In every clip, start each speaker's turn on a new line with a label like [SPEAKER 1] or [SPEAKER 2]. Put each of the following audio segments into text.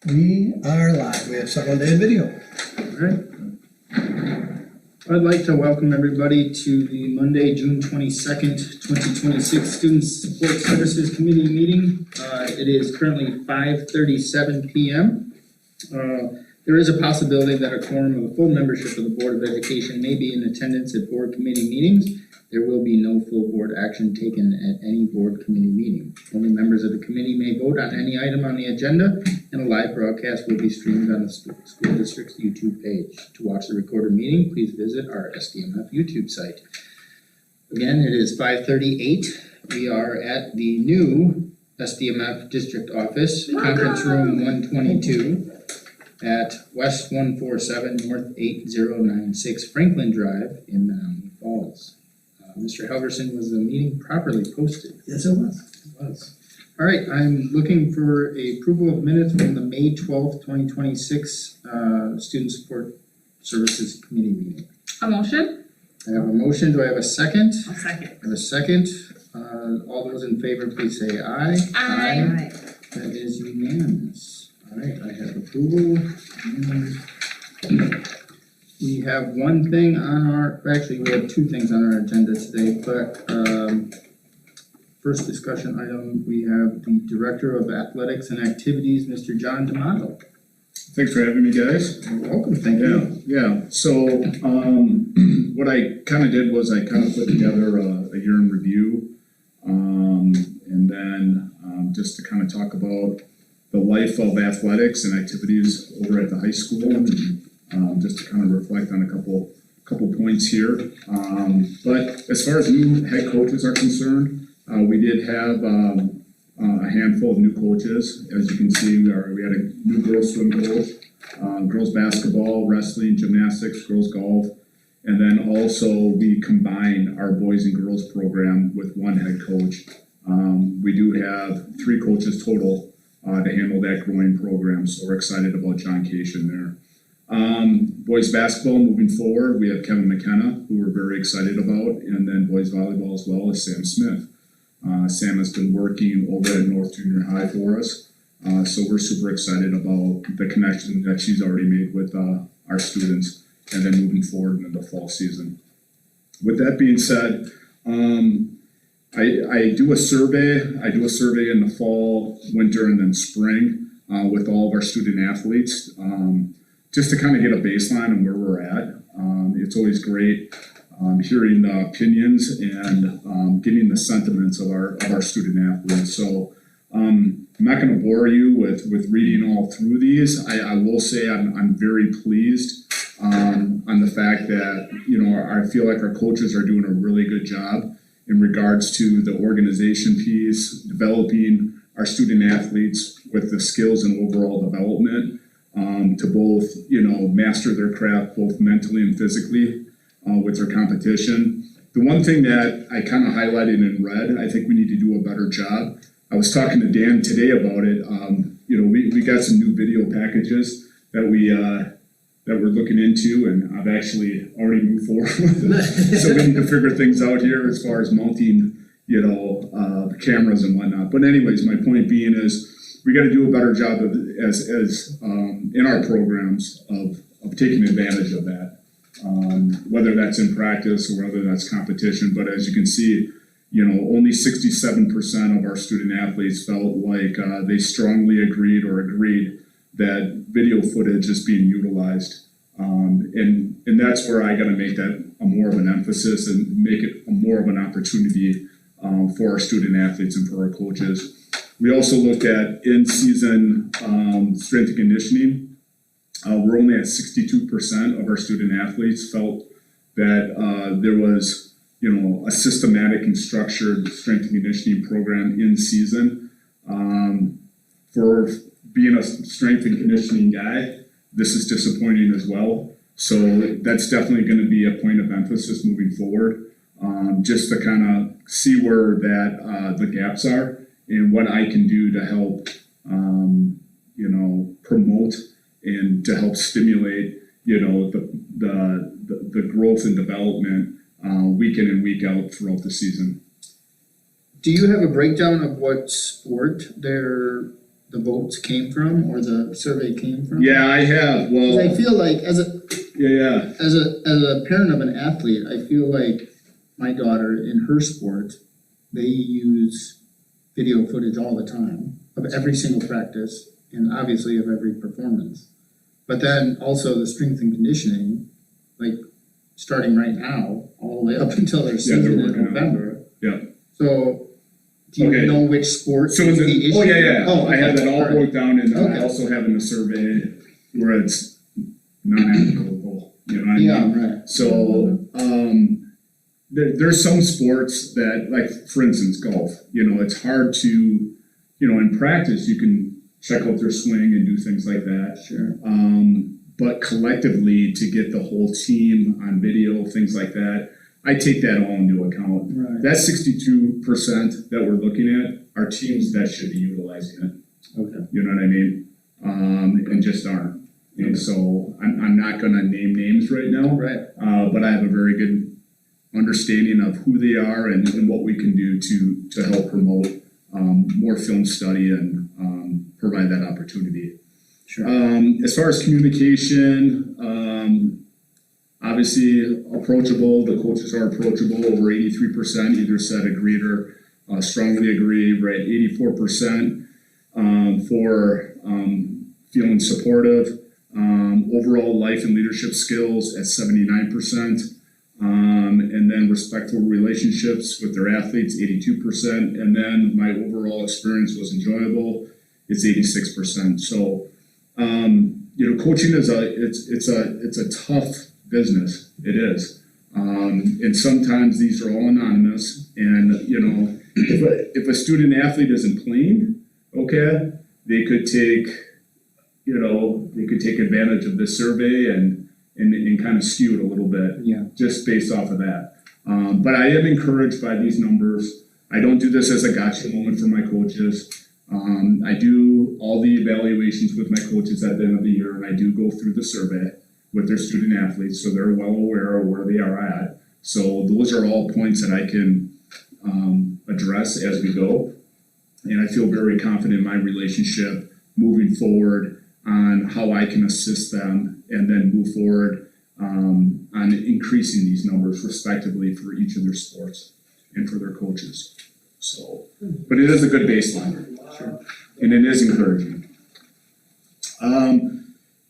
[SPEAKER 1] We are live. We have someone on video.
[SPEAKER 2] All right. I'd like to welcome everybody to the Monday, June 22nd, 2026 Student Support Services Committee meeting. It is currently 5:37 p.m. There is a possibility that a quorum of the full membership of the Board of Education may be in attendance at board committee meetings. There will be no full board action taken at any board committee meeting. Only members of the committee may vote on any item on the agenda, and a live broadcast will be streamed on the school district's YouTube page. To watch the recorded meeting, please visit our SDMF YouTube site. Again, it is 5:38. We are at the new SDMF district office, conference room 122 at West 147 North 8096 Franklin Drive in Menominee Falls. Mr. Helgerson, was the meeting properly posted?
[SPEAKER 1] Yes, it was.
[SPEAKER 2] It was. All right, I'm looking for a approval of minutes from the May 12th, 2026 Student Support Services Committee meeting.
[SPEAKER 3] A motion?
[SPEAKER 2] I have a motion. Do I have a second?
[SPEAKER 3] I'll second.
[SPEAKER 2] I have a second. All those in favor, please say aye.
[SPEAKER 3] Aye.
[SPEAKER 2] That is unanimous. All right, I have approval. We have one thing on our, actually we have two things on our agenda today, but first discussion item, we have the Director of Athletics and Activities, Mr. John D'Amato.
[SPEAKER 4] Thanks for having me, guys.
[SPEAKER 2] You're welcome, thank you.
[SPEAKER 4] Yeah. So what I kind of did was I kind of put together a year in review, and then just to kind of talk about the life of athletics and activities over at the high school, and just to kind of reflect on a couple points here. But as far as new head coaches are concerned, we did have a handful of new coaches. As you can see, we had a new girls swim coach, girls basketball, wrestling, gymnastics, girls golf, and then also we combined our boys and girls program with one head coach. We do have 3 coaches total to handle that growing program, so we're excited about John Cation there. Boys basketball moving forward, we have Kevin McKenna, who we're very excited about, and then boys volleyball as well as Sam Smith. Sam has been working over at North Junior High for us, so we're super excited about the connection that she's already made with our students, and then moving forward into the fall season. With that being said, I do a survey in the fall, winter, and then spring with all of our student athletes, just to kind of get a baseline on where we're at. It's always great hearing the opinions and getting the sentiments of our student athletes. So I'm not going to bore you with reading all through these. I will say I'm very pleased on the fact that, you know, I feel like our coaches are doing a really good job in regards to the organization piece, developing our student athletes with the skills and overall development to both, you know, master their craft both mentally and physically with their competition. The one thing that I kind of highlighted in red, I think we need to do a better job. I was talking to Dan today about it. You know, we got some new video packages that we're looking into, and I've actually already moved forward with it. So we need to figure things out here as far as mounting, you know, cameras and whatnot. But anyways, my point being is we got to do a better job of as in our programs of taking advantage of that, whether that's in practice or whether that's competition. But as you can see, you know, only 67% of our student athletes felt like they strongly agreed that video footage is being utilized. And that's where I got to make that a more of an emphasis and make it a more of an opportunity for our student athletes and for our coaches. We also looked at in-season strength and conditioning. We're only at 62% of our student athletes felt that there was, you know, a systematic and structured strength and conditioning program in season. For being a strength and conditioning guy, this is disappointing as well. So that's definitely going to be a point of emphasis moving forward, just to kind of see where that the gaps are and what I can do to help, you know, promote and to help stimulate, you know, the growth and development week in and week out throughout the season.
[SPEAKER 2] Do you have a breakdown of what sport they're the votes came from or the survey came from?
[SPEAKER 4] Yeah, I have,
[SPEAKER 2] 'Cause I
[SPEAKER 4] well,
[SPEAKER 2] feel like as a
[SPEAKER 4] yeah,
[SPEAKER 2] as a parent of an athlete, I feel like my daughter in her sport, they use video footage all the time of every single practice and obviously of every performance. But then also the strength and conditioning, like starting right now, all the way up until their
[SPEAKER 4] they're
[SPEAKER 2] season in
[SPEAKER 4] working on it.
[SPEAKER 2] November.
[SPEAKER 4] Yeah.
[SPEAKER 2] So, do you
[SPEAKER 4] Okay.
[SPEAKER 2] know which sport
[SPEAKER 4] So
[SPEAKER 2] is
[SPEAKER 4] in
[SPEAKER 2] the issue?
[SPEAKER 4] oh yeah,
[SPEAKER 2] Oh,
[SPEAKER 4] I have
[SPEAKER 2] okay.
[SPEAKER 4] that all
[SPEAKER 2] Alright.
[SPEAKER 4] broke down, and then I
[SPEAKER 2] Okay.
[SPEAKER 4] also have in the survey where it's non-applicable, you know what I mean?
[SPEAKER 2] Yeah, right.
[SPEAKER 4] So, there's some sports that, like, for instance, golf, you know, it's hard to, you know, in practice, you can check out their swing and do things like that.
[SPEAKER 2] Sure.
[SPEAKER 4] But collectively, to get the whole team on video, things like that, I take that all into account.
[SPEAKER 2] Right.
[SPEAKER 4] That 62% that we're looking at are teams that should be utilizing it.
[SPEAKER 2] Okay.
[SPEAKER 4] You know what I mean? And just aren't. And so I'm not gonna name names right now,
[SPEAKER 2] Right.
[SPEAKER 4] but I have a very good understanding of who they are and what we can do to help promote more film study and provide that opportunity.
[SPEAKER 2] Sure.
[SPEAKER 4] As far as communication, obviously approachable, the coaches are approachable, over 83% either said agreed or strongly agree, right? 84% for feeling supportive. Overall life and leadership skills at 79%. And then respectful relationships with their athletes, 82%. And then my overall experience was enjoyable, it's 86%. So, you know, coaching is it's a tough business. It is. And sometimes these are all anonymous. And, you know, if a student athlete isn't playing, okay, they could take advantage of this survey and kind of skew it a little bit.
[SPEAKER 2] Yeah.
[SPEAKER 4] Just based off of that. But I am encouraged by these numbers. I don't do this as a gotcha moment for my coaches. I do all the evaluations with my coaches at the end of the year, and I do go through the survey with their student athletes, so they're well aware of where they are at. So those are all points that I can address as we go. And I feel very confident in my relationship moving forward on how I can assist them and then move forward on increasing these numbers respectively for each of their sports and for their coaches. So, but it is a good baseline.
[SPEAKER 2] Sure.
[SPEAKER 4] And it is encouraging.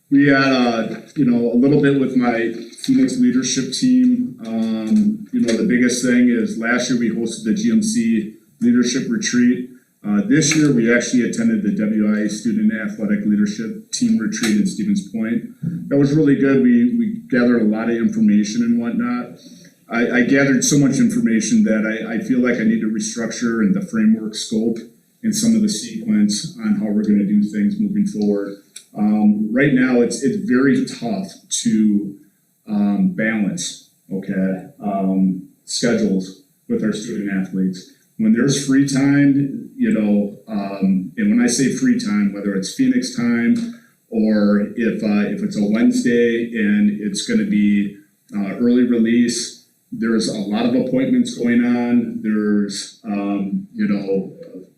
[SPEAKER 4] We had, a little bit with my Phoenix leadership team. The biggest thing is last year we hosted the GMC leadership retreat. This year we actually attended the WIA Student Athletic Leadership Team Retreat in Stevens Point. That was really good. We gathered a lot of information and whatnot. I gathered so much information that I feel like I need to restructure and the framework scope and some of the sequence on how we're going to do things moving forward. Right now, it's very tough to balance, schedules with our student athletes. When there's free time, and when I say free time, whether it's Phoenix time or if it's a Wednesday and it's going to be early release, there's a lot of appointments going on. There's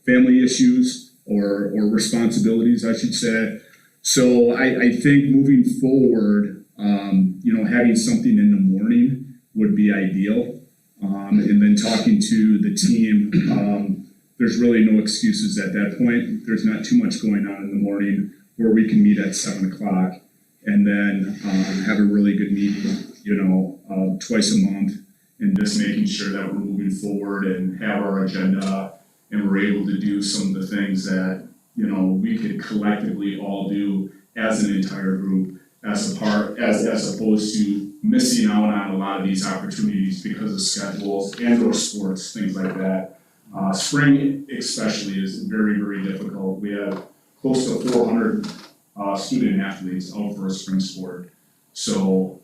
[SPEAKER 4] family issues or responsibilities, I should say. So I think moving forward, having something in the morning would be ideal. And then talking to the team, there's really no excuses at that point. There's not too much going on in the morning where we can meet at 7 o'clock and then have a really good meeting, twice a month, and just making sure that we're moving forward and have our agenda and we're able to do some of the things that, we could collectively all do as an entire group, as opposed to missing out on a lot of these opportunities because of schedules and or sports, things like that. Spring especially is very, very difficult. We have close to 400 student athletes out for a spring sport. So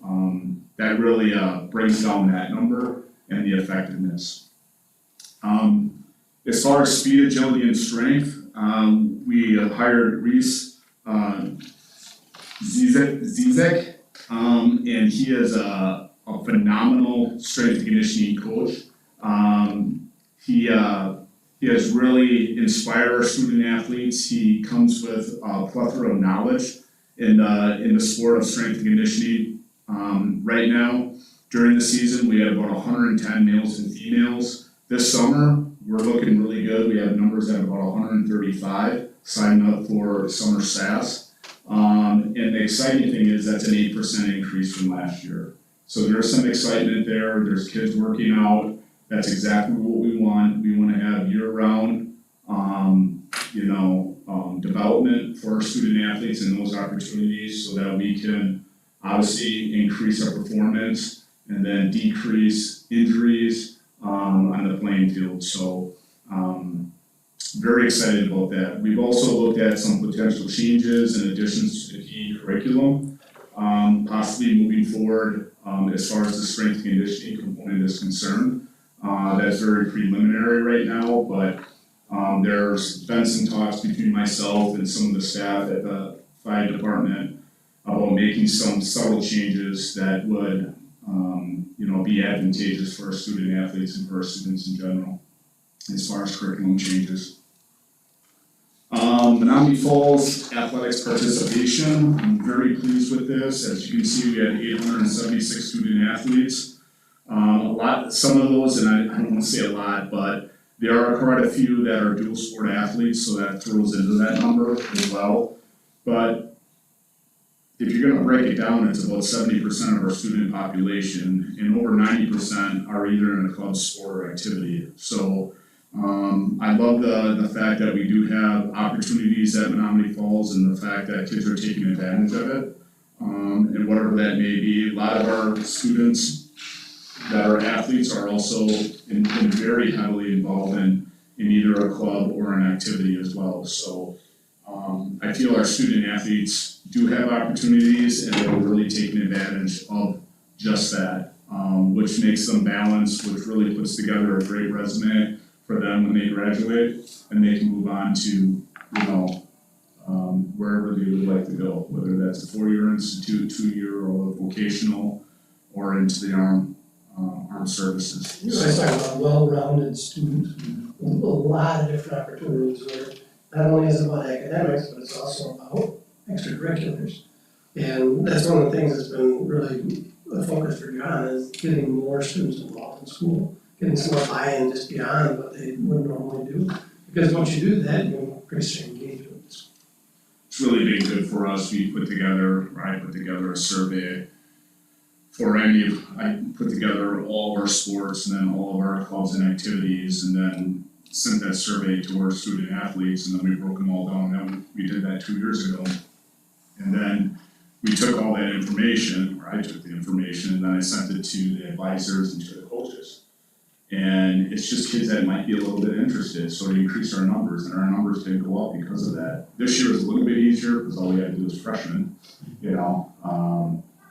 [SPEAKER 4] that really brings down that number and the effectiveness. As far as speed, agility, and strength, we hired Reese Zizek, and he is a phenomenal strength and conditioning coach. He He has really inspired our student athletes. He comes with a plethora of knowledge in the sport of strength and conditioning. Right now, during the season, we had about 110 males and females. This summer, we're looking really good. We have numbers at about 135 signing up for summer SAS. And the exciting thing is that's an 8% increase from last year. So there's some excitement there. There's kids working out. That's exactly what we want. We want to have year-round, development for our student athletes and those opportunities so that we can obviously increase our performance and then decrease injuries on the playing field. So very excited about that. We've also looked at some potential changes and additions to the key curriculum, possibly moving forward as far as the strength and conditioning component is concerned. That's very preliminary right now, but there's been some talks between myself and some of the staff at the Phi department about making some subtle changes that would be advantageous for our student athletes and for our students in general as far as curriculum changes. Menominee Falls athletics participation, I'm very pleased with this. As you can see, we had 876 student athletes. Some of those, and I don't want to say a lot, but there are quite a few that are dual sport athletes, so that throws into that number as well. But if you're going to break it down, it's about 70% of our student population, and over 90% are either in a club sport or activity. So I love the fact that we do have opportunities at Menominee Falls and the fact that kids are taking advantage of it, and whatever that may be. A lot of our students that are athletes are also very heavily involved in either a club or an activity as well. So I feel our student athletes do have opportunities and they're really taking advantage of just that, which makes them balanced, which really puts together a great resume for them when they graduate and they can move on to, wherever they would like to go, whether that's a 4-year institute, 2-year, or vocational, or into the armed services.
[SPEAKER 3] You guys talk about well-rounded students with a lot of different opportunities where not only is it about academics, but it's also about extracurriculars. And that's one of the things that's been really a focus for John is getting more students involved in school, getting some more buy-in just beyond what they would normally do. Because once you do that, you increase your engagement.
[SPEAKER 4] It's really been good for us. I put together a survey for I put together all of our sports and then all of our clubs and activities and then sent that survey to our student athletes and then we broke them all down. And we did that 2 years ago. And then we took all that information, or I took the information, and then I sent it to the advisors and to the coaches. And it's just kids that might be a little bit interested, so we increased our numbers, and our numbers didn't go up because of that. This year was a little bit easier because all we had to do was freshmen,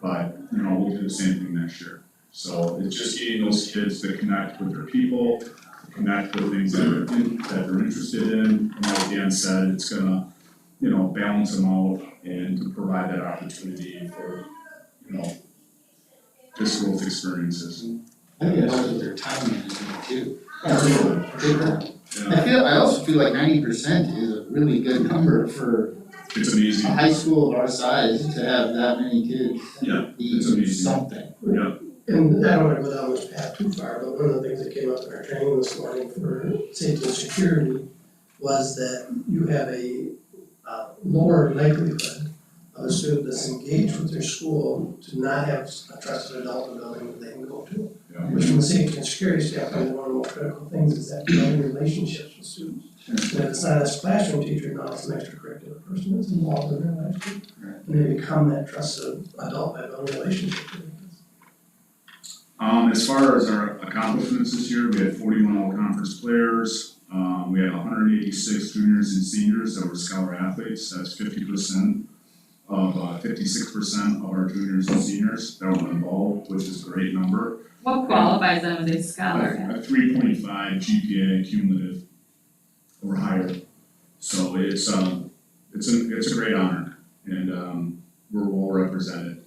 [SPEAKER 4] but we'll do the same thing next year. So it's just getting those kids to connect with their people, to connect with things that they're interested in. And like Dan said, it's gonna, balance them out and to provide that opportunity for, just growth experiences.
[SPEAKER 5] I think it helps with their time management too.
[SPEAKER 4] Yeah.
[SPEAKER 5] I also feel like 90% is a really good number for
[SPEAKER 4] It's amazing.
[SPEAKER 5] a high school of our size to have that many kids.
[SPEAKER 4] Yeah,
[SPEAKER 5] Be
[SPEAKER 4] it's amazing.
[SPEAKER 5] something.
[SPEAKER 4] Yeah.
[SPEAKER 3] And I don't want to go down this path too far, but one of the things that came up in our training this morning for safety and security was that you have a lower likelihood of a student that's engaged with their school to not have a trusted adult in the building that they can go to.
[SPEAKER 4] Yeah.
[SPEAKER 3] Which from the safety and security standpoint, one of the more critical things is that building relationships with students. And if it's not a classroom teacher, now it's an extracurricular person that's involved in their life too. And they become that trusted adult by building relationships with them.
[SPEAKER 4] As far as our accomplishments this year, we had 41 all-conference players. We had 186 juniors and seniors that were scholar athletes. That's 50% of 56% of our juniors and seniors that were involved, which is a great number.
[SPEAKER 6] What qualifies them as a scholar?
[SPEAKER 4] A 3.5 GPA cumulative or higher. So it's a great honor, and we're well represented.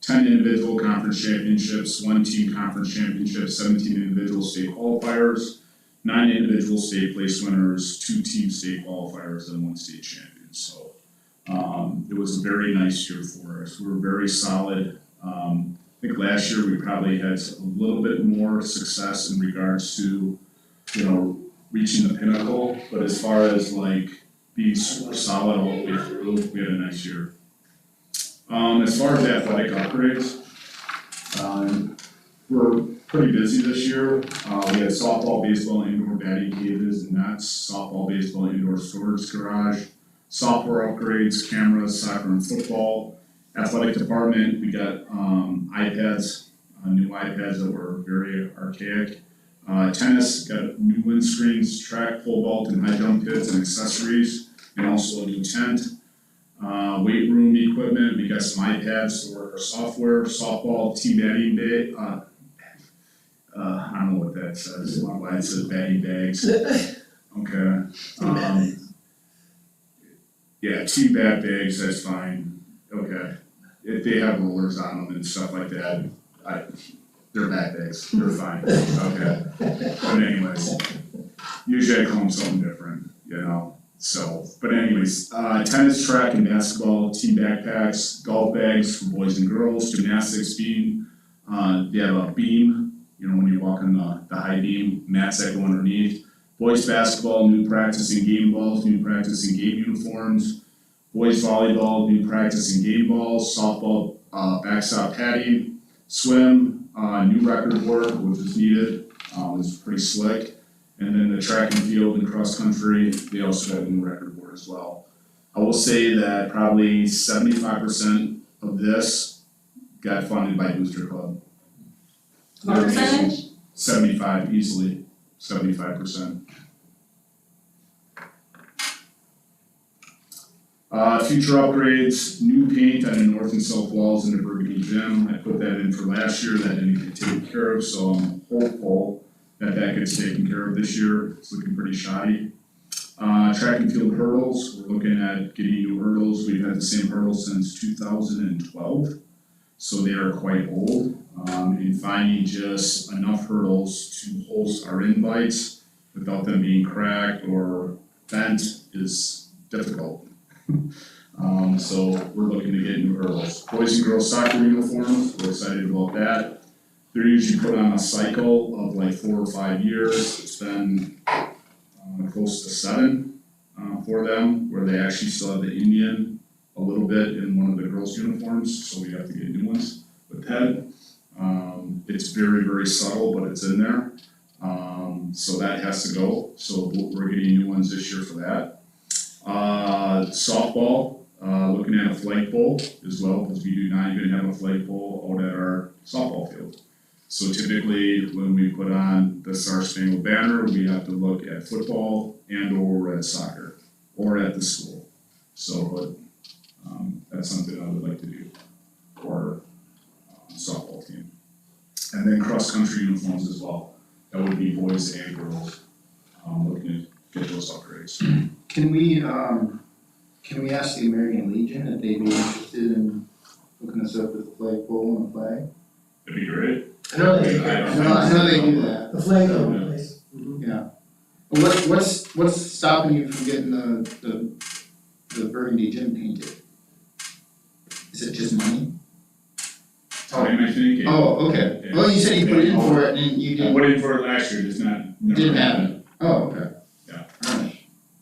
[SPEAKER 4] 10 individual conference championships, 1 team conference championship, 17 individual state qualifiers, 9 individual state place winners, 2 team state qualifiers, and 1 state champion. So it was a very nice year for us. We were very solid. I think last year we probably had a little bit more success in regards to, reaching the pinnacle. But as far as like being super solid all the way through, we had a nice year. As far as athletic upgrades, we're pretty busy this year. We had softball, baseball, indoor batting cages and nets, softball, baseball, indoor storage garage, software upgrades, cameras, soccer and football. Athletic department, we got iPads, new iPads that were very archaic. Tennis, got new windscreens, track, pole vault, and high jump kits and accessories, and also a new tent. Weight room equipment, we got some iPads to work our software, softball, team batting bag, I don't know what that says, why it says batting bags. Okay. Yeah, team bat bags, that's fine, okay. If they have rollers on them and stuff like that, they're bat bags, they're fine, okay. But anyways, usually I call them something different, So, but anyways, tennis, track, and basketball, team backpacks, golf bags for boys and girls, gymnastics beam. They have a beam, when you walk on the high beam, mats that go underneath. Boys basketball, new practice and game balls, new practice and game uniforms. Boys volleyball, new practice and game balls. Softball, backstop padding. Swim, new record board, which is needed. It's pretty slick. And then the track and field and cross country, they also have a new record board as well. I will say that probably 75% of this got funded by Booster Club.
[SPEAKER 6] What percentage?
[SPEAKER 4] 75, easily, 75%. Future upgrades, new paint on the north and south walls in the Burgundy Gym. I put that in for last year, that didn't get taken care of, so I'm hopeful that gets taken care of this year. It's looking pretty shoddy. Track and field hurdles, we're looking at getting new hurdles. We've had the same hurdles since 2012, so they are quite old. And finding just enough hurdles to host our invites without them being cracked or bent is difficult. So we're looking to get new hurdles. Boys and girls soccer uniforms, we're excited about that. They're usually put on a cycle of like 4 or 5 years. It's been close to 7 for them, where they actually still have the Indian a little bit in one of the girls' uniforms, so we have to get new ones with that. It's very, very subtle, but it's in there. So that has to go. So we're getting new ones this year for that. Softball, looking at a flagpole as well, because we do not even have a flagpole out at our softball field. So typically, when we put on the Star Spangled Banner, we have to look at football and or at soccer, or at the school. So, that's something I would like to do for our softball team. And then cross-country uniforms as well. That would be boys and girls, looking to get those upgrades.
[SPEAKER 2] Can we ask the American Legion if they'd be interested in hooking us up with a flagpole and a flag?
[SPEAKER 4] That'd be great.
[SPEAKER 3] I know they,
[SPEAKER 2] I know they do that.
[SPEAKER 3] the flag on the place.
[SPEAKER 2] Yeah. But what's stopping you from getting the Burgundy Gym painted? Is it just money?
[SPEAKER 4] Time, I think.
[SPEAKER 2] Oh, okay.
[SPEAKER 4] Yeah.
[SPEAKER 2] Well, you said you put in for it and you
[SPEAKER 4] I
[SPEAKER 2] didn't.
[SPEAKER 4] put in for it last year, just not.
[SPEAKER 2] Didn't happen. Oh, okay.
[SPEAKER 4] Yeah.
[SPEAKER 2] Alright.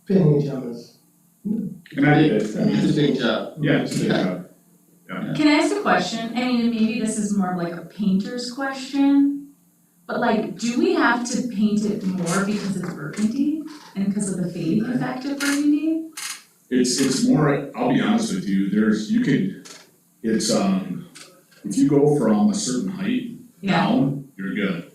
[SPEAKER 3] Pinning each other's.
[SPEAKER 4] And I did.
[SPEAKER 2] It's a big job.
[SPEAKER 4] Yeah, it's a good job.
[SPEAKER 6] Can I ask a question? I mean, maybe this is more of like a painter's question, but like, do we have to paint it more because it's burgundy and because of the fading effect of burgundy?
[SPEAKER 4] It's more, I'll be honest with you, if you go from a certain height down, you're good.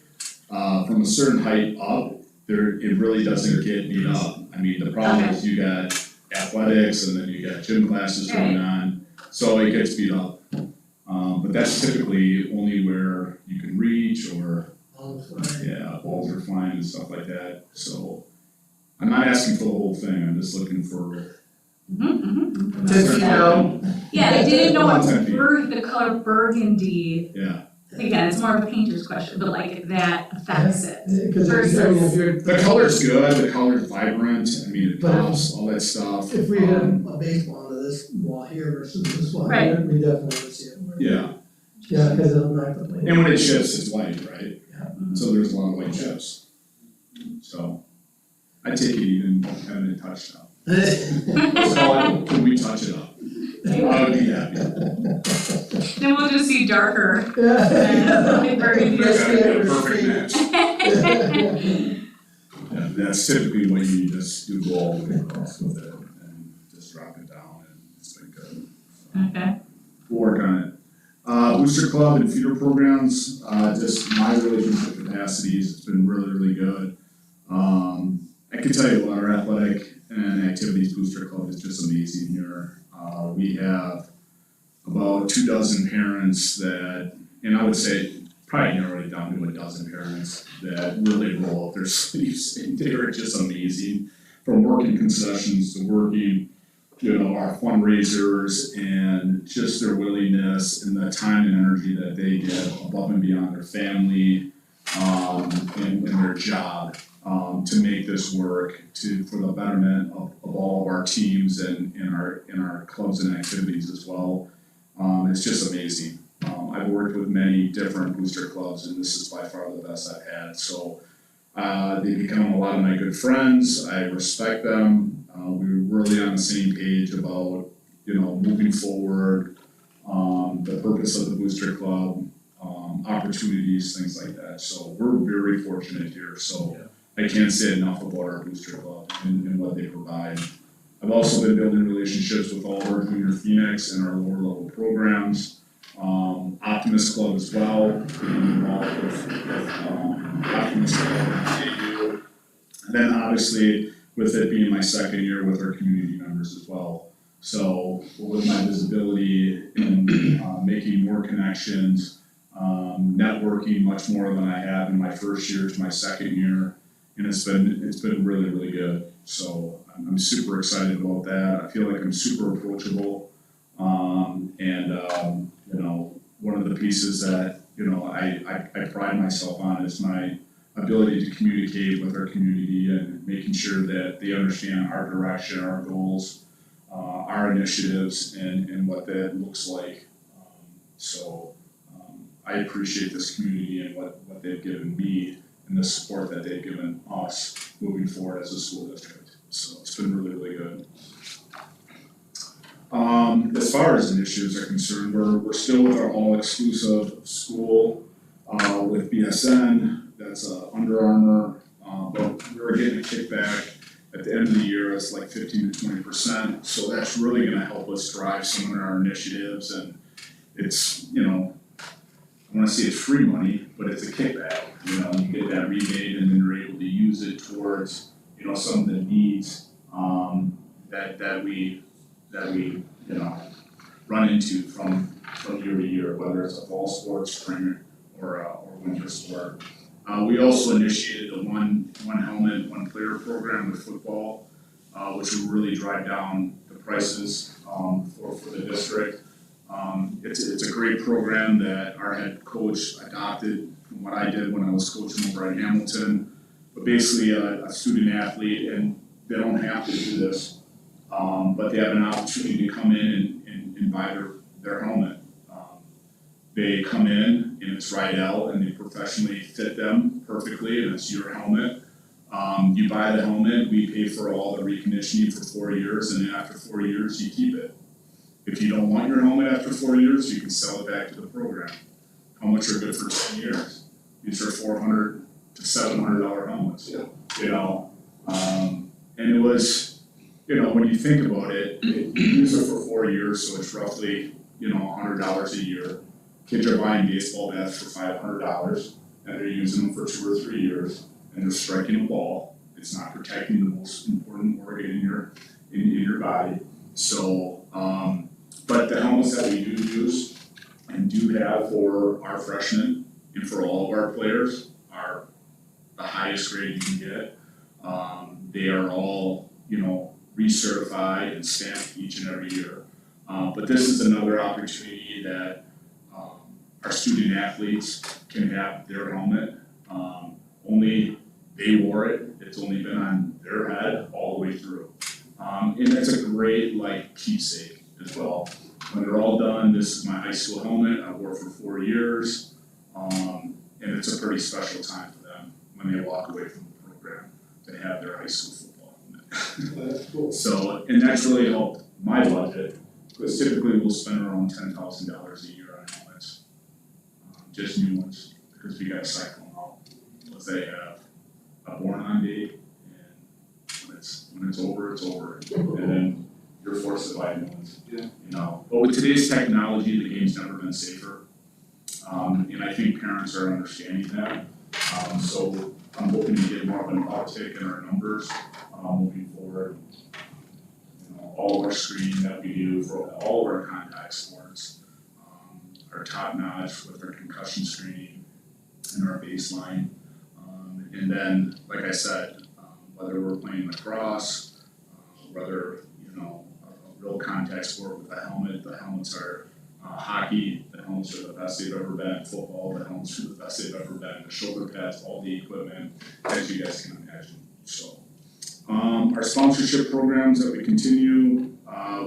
[SPEAKER 4] From a certain height up, it really doesn't get beat up. I mean, the problem is you got athletics and then you got gym classes going on, so it gets beat up. But that's typically only where you can reach or, balls are flying and stuff like that. So I'm not asking for the whole thing, I'm just looking for.
[SPEAKER 3] Just,
[SPEAKER 6] Yeah, I didn't know what
[SPEAKER 4] Content.
[SPEAKER 6] the color burgundy
[SPEAKER 4] Yeah.
[SPEAKER 6] Again, it's more of a painter's question, but like that affects it.
[SPEAKER 3] Because if you're.
[SPEAKER 4] The color's good, the color's vibrant, I mean, it pops, all that stuff.
[SPEAKER 3] If we had a baseball to this wall here versus this wall
[SPEAKER 6] Right.
[SPEAKER 3] here, we definitely would see it more.
[SPEAKER 4] Yeah,
[SPEAKER 3] Yeah, because it'll knock the plane.
[SPEAKER 4] and when it chips, it's white, right?
[SPEAKER 3] Yeah.
[SPEAKER 4] So there's a lot of white chips. So, I take it even having it touched up. Let's call it, can we touch it up? I would be happy.
[SPEAKER 6] Then we'll just see darker. Like burgundy.
[SPEAKER 4] Yeah, perfect match. Yeah, that's typically when you just do go all the way across with it and just drop it down and it's been good.
[SPEAKER 6] Okay.
[SPEAKER 4] We'll work on it. Booster Club and feeder programs, just my relationship capacities, it's been really, really good. I can tell you our athletic and activities booster club is just amazing here. We have about 24 parents that, and I would say probably narrow it down to 12 parents that really roll up their sleeves, and they are just amazing. From working concessions to working, our fundraisers and just their willingness and the time and energy that they give above and beyond their family, and their job, to make this work for the betterment of all of our teams and in our clubs and activities as well. It's just amazing. I've worked with many different booster clubs and this is by far the best I've had. So they become a lot of my good friends. I respect them. We're really on the same page about, moving forward, the purpose of the booster club, opportunities, things like that. So we're very fortunate here. So I can't say enough about our booster club and what they provide. I've also been building relationships with all of our junior Phoenix and our lower level programs. Optimist Club as well, involved with Optimist Club. And then obviously with it being my second year with our community members as well. So with my visibility in making more connections, networking much more than I have in my first year to my second year, and it's been really, really good. So I'm super excited about that. I feel like I'm super approachable, one of the pieces that I pride myself on is my ability to communicate with our community and making sure that they understand our direction, our goals, our initiatives, and what that looks like. I appreciate this community and what they've given me and the support that they've given us moving forward as a school district. So it's been really, really good. As far as initiatives are concerned, we're still with our all-exclusive school with BSN. That's Under Armour, but we're getting a kickback at the end of the year. It's like 15 to 20%. So that's really going to help us drive some of our initiatives. And it's, I want to say it's free money, but it's a kickback. You get that rebate, and then you're able to use it towards, some of the needs that we run into from year to year, whether it's a fall sport, spring, or winter sport. We also initiated the one helmet, one player program with football, which will really drive down the prices for the district. It's a great program that our head coach adopted from what I did when I was coaching over at Hamilton. But basically a student athlete, and they don't have to do this, but they have an opportunity to come in and buy their helmet. They come in and it's Rydell and they professionally fit them perfectly and it's your helmet. You buy the helmet, we pay for all the reconditioning for 4 years, and then after 4 years you keep it. If you don't want your helmet after 4 years, you can sell it back to the program. Helmets are good for 10 years. These are $400 to $700 helmets. Yeah. And it was, when you think about it, you use it for 4 years, so it's roughly, $100 a year. Kids are buying baseball bats for $500, and they're using them for 2 or 3 years, and they're striking a ball. It's not protecting the most important organ in your body. So, but the helmets that we do use and do have for our freshmen and for all of our players are the highest grade you can get. They are all, recertified and stamped each and every year. But this is another opportunity that our student athletes can have their helmet. Only they wore it, it's only been on their head all the way through. And that's a great like keepsake as well. When they're all done, this is my high school helmet, I wore it for 4 years. And it's a pretty special time for them when they walk away from the program to have their high school football helmet.
[SPEAKER 3] That's cool.
[SPEAKER 4] So, and that's really helped my budget, because typically we'll spend around $10,000 a year on helmets. Just new ones, because we gotta cycle them out. Once they have a born on date, and when it's over, it's over. And then you're forced to buy new ones.
[SPEAKER 2] Yeah.
[SPEAKER 4] You know, but with today's technology, the game's never been safer. And I think parents are understanding that. So I'm hoping to get more of an uptick in our numbers, moving forward. You know, all of our screening that we do for all of our contact sports, are top notch with our concussion screening and our baseline. And then, like I said, whether we're playing lacrosse, whether, you know, a real contact sport with a helmet, the helmets are hockey, the helmets are the best they've ever been, football, the helmets are the best they've ever been, the shoulder pads, all the equipment, as you guys can imagine. So, our sponsorship programs that we continue,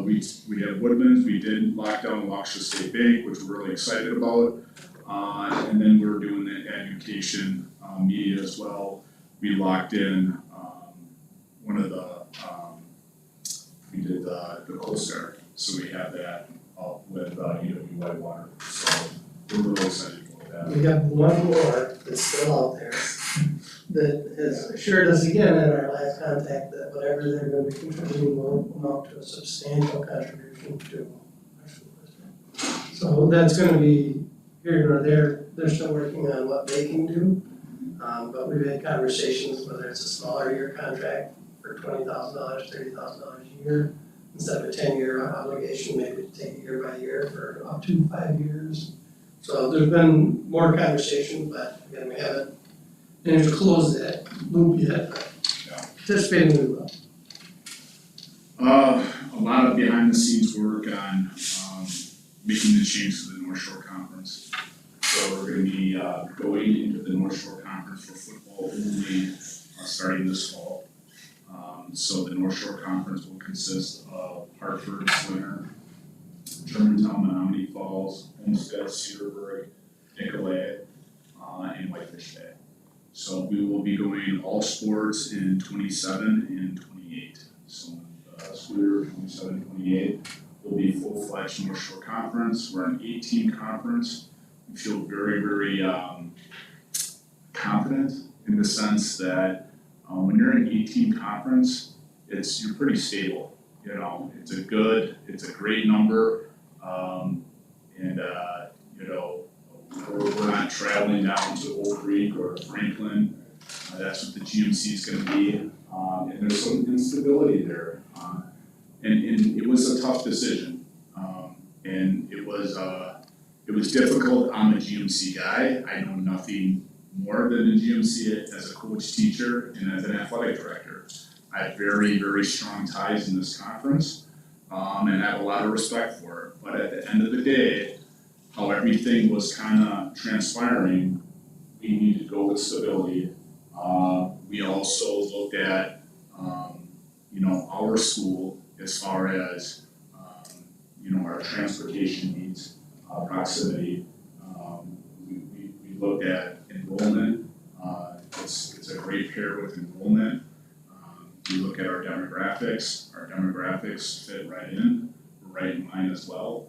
[SPEAKER 4] we have Woodman's, we did lock down Waukesha State Bank, which we're really excited about. And then we're doing the education media as well. We locked in one of the, we did the Coast Guard, so we have that with UW Whitewater. So we're really excited about that.
[SPEAKER 3] We got one more that's still out there that has assured us again in our last contact that whatever they're gonna be contributing will amount to a substantial contribution to our school district. So that's gonna be here nor there, they're still working on what they can do. But we've had conversations, whether it's a smaller year contract for $20,000, $30,000 a year, instead of a 10-year obligation, maybe to take it year by year for up to 5 years. So there's been more conversation, but again, we haven't managed to close that loop yet, but anticipating we will.
[SPEAKER 4] A lot of behind the scenes work on making the change to the North Shore Conference. So we're gonna be going into the North Shore Conference for football only starting this fall. So the North Shore Conference will consist of Hartford, Swinger, Germantown, Menominee Falls, Homestead, Cedarburg, Nicolay, and Whitefish Bay. So we will be going all sports in 27 and 28. So Square 27, 28 will be full-fledged North Shore Conference. We're an 8-team conference. We feel very, very confident in the sense that when you're in an 8-team conference, you're pretty stable. You know, it's a great number, you know, we're not traveling down to Oak Creek or Franklin. That's what the GMC is going to be, and there's some instability there. And it was a tough decision, and it was difficult. I'm a GMC guy. I know nothing more than a GMC as a coach, teacher, and as an athletic director. I have very, very strong ties in this conference, and I have a lot of respect for it. But at the end of the day, how everything was kind of transpiring, we needed to go with stability. We also looked at, you know, our school as far as, you know, our transportation needs, proximity. We looked at enrollment. It's a great pair with enrollment. We look at our demographics fit right in, we're right in line as well.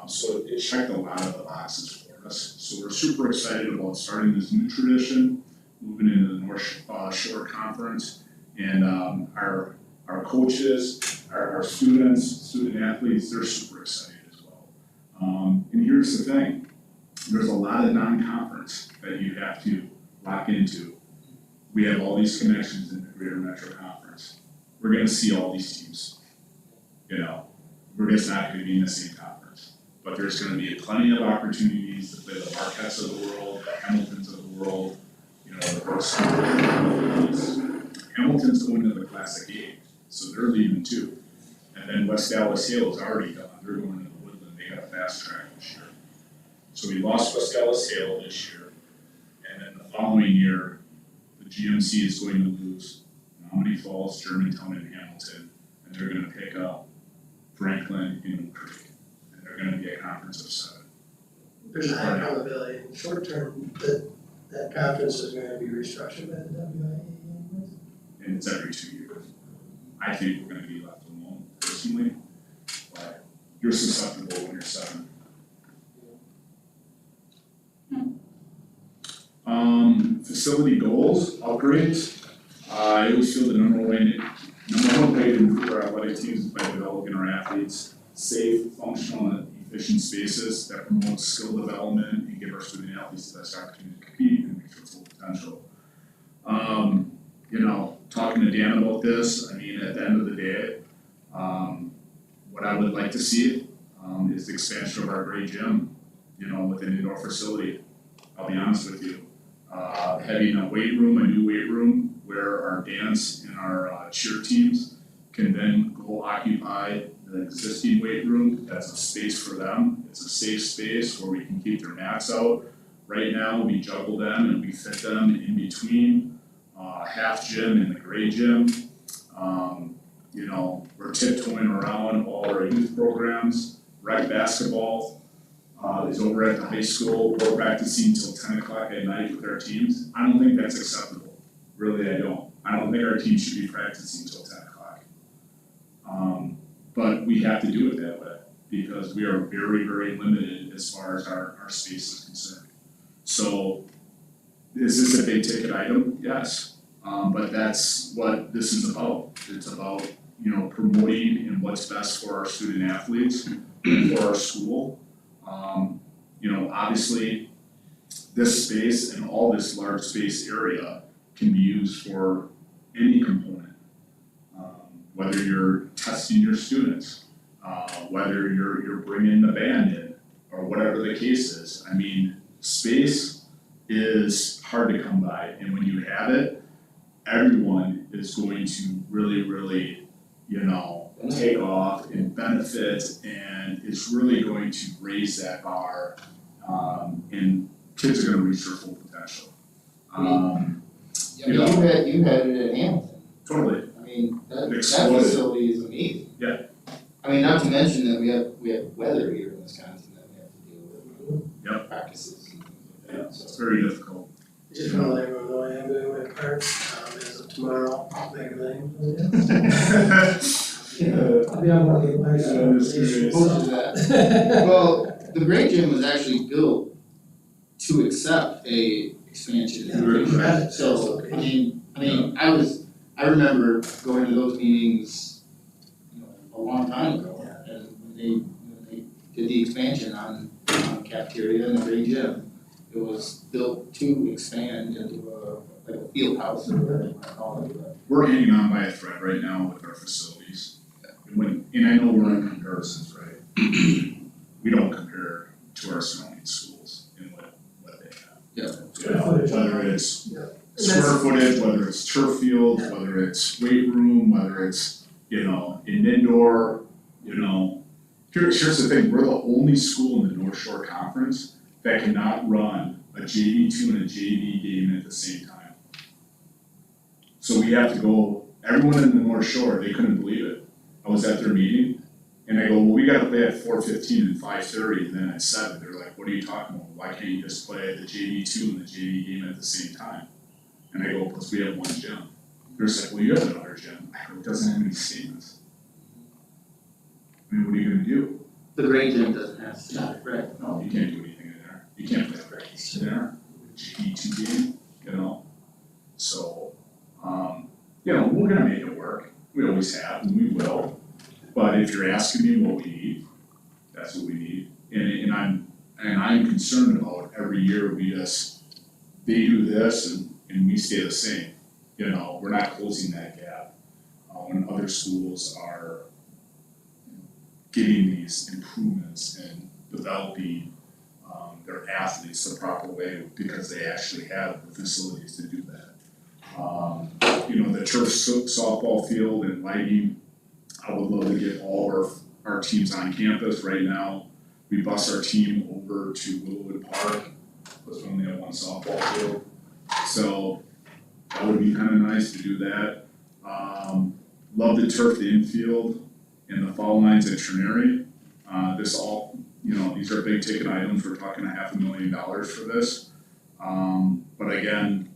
[SPEAKER 4] So it checked a lot of the boxes for us. So we're super excited about starting this new tradition, moving into the North Shore Conference, and our coaches, our students, student athletes, they're super excited as well. And here's the thing, there's a lot of non-conference that you have to lock into. We have all these connections in the Greater Metro Conference. We're gonna see all these teams. You know, we're just not gonna be in the same conference. But there's gonna be plenty of opportunities to play the Marquettes of the world, the Hamiltons of the world, you know, the Brooks of the world. Hamilton's going to the Classic 8, so they're leaving too. And then West Dallas Hill is already done, they're going to the Woodland, they got a fast track this year. So So we lost West Ellis Hale this year, and then the following year, the GMC is going to lose Menominee Falls, Germantown, and Hamilton, and they're gonna pick up Franklin and Oak Creek, and they're gonna be a conference of 7.
[SPEAKER 3] There's a high probability in the short term that that conference is gonna be restructured by the WIA anyways.
[SPEAKER 4] And it's every 2 years. I think we're gonna be left alone personally, but you're susceptible when you're 7. Facility goals, upgrades. I always feel the number one way to improve our athletic teams is by developing our athletes safe, functional, and efficient spaces that promote skill development and give our student athletes the best opportunity to compete and reach their full potential. Talking to Dan about this, I mean, at the end of the day, what I would like to see is the expansion of our great gym, with an indoor facility. I'll be honest with you. Having a new weight room where our dance and our cheer teams can then go occupy the existing weight room. That's a space for them. It's a safe space where we can keep their mats out. Right now, we juggle them and we fit them in between half gym and the gray gym. We're tiptoeing around all our youth programs. Rec basketball is over at the high school. We're practicing till 10 o'clock at night with our teams. I don't think that's acceptable. Really, I don't. I don't think our team should be practicing till 10 o'clock. But we have to do it that way because we are very, very limited as far as our space is concerned. So, is this a big ticket item? Yes. But that's what this is about. It's about, promoting and what's best for our student athletes and for our school. Obviously, this space and all this large space area can be used for any component. Whether you're testing your students, whether you're bringing the band in, or whatever the case is. I mean, space is hard to come by, and when you have it, everyone is going to really, really, take off and benefit, and it's really going to raise that bar, and kids are gonna reach their full potential.
[SPEAKER 5] You had it at Hamilton.
[SPEAKER 4] Totally.
[SPEAKER 5] I mean, that
[SPEAKER 4] Exploded.
[SPEAKER 5] facility is amazing.
[SPEAKER 4] Yeah.
[SPEAKER 5] I mean, not to mention that we have weather here in Wisconsin that we have to deal with.
[SPEAKER 4] Yep.
[SPEAKER 5] Practices and things like that, so.
[SPEAKER 4] It's very difficult.
[SPEAKER 3] Just wanna let everyone know I am doing my part, as of tomorrow, regularly. I'll be on one of the bikes.
[SPEAKER 5] Opposed to that. Well, the great gym was actually built to accept a expansion.
[SPEAKER 3] Yeah.
[SPEAKER 5] So, I remember going to those meetings, a long time ago. And when they did the expansion on cafeteria and the great gym, it was built to expand into like a field house or whatever you wanna call it, but.
[SPEAKER 4] We're hanging on by a thread right now with our facilities. And I know we're in comparisons, right? We don't compare to our surrounding schools in what they have. Whether it's square footage, whether it's turf fields, whether it's weight room, whether it's, in indoor, Here's the thing, we're the only school in the North Shore Conference that cannot run a JV2 and a JV game at the same time. So we have to go, everyone in the North Shore, they couldn't believe it. I was at their meeting, and I go, well, we gotta play at 4:15 and 5:30, and then at 7. They're like, what are you talking about? Why can't you just play the JV2 and the JV game at the same time? And I go, because we have one gym. They're like, well, you have another gym. I go, it doesn't have any stands. I mean, what are you gonna do?
[SPEAKER 5] The great gym doesn't have static, right?
[SPEAKER 4] No, you can't do anything in there. You can't play practice in there, JV2 game, So, we're gonna make it work. We always have, and we will. But if you're asking me what we need, that's what we need. And I'm concerned about every year they do this and we stay the same. We're not closing that gap. When other schools are getting these improvements and developing their athletes the proper way because they actually have the facilities to do that. The turf softball field and lighting, I would love to get all our teams on campus right now. we bus our team over to Willowwood Park, because we only have one softball field. So that would be kind of nice to do that. Love to turf the infield and the foul lines at Trinary. This all, these are big ticket items. We're talking $500,000 for this. But again,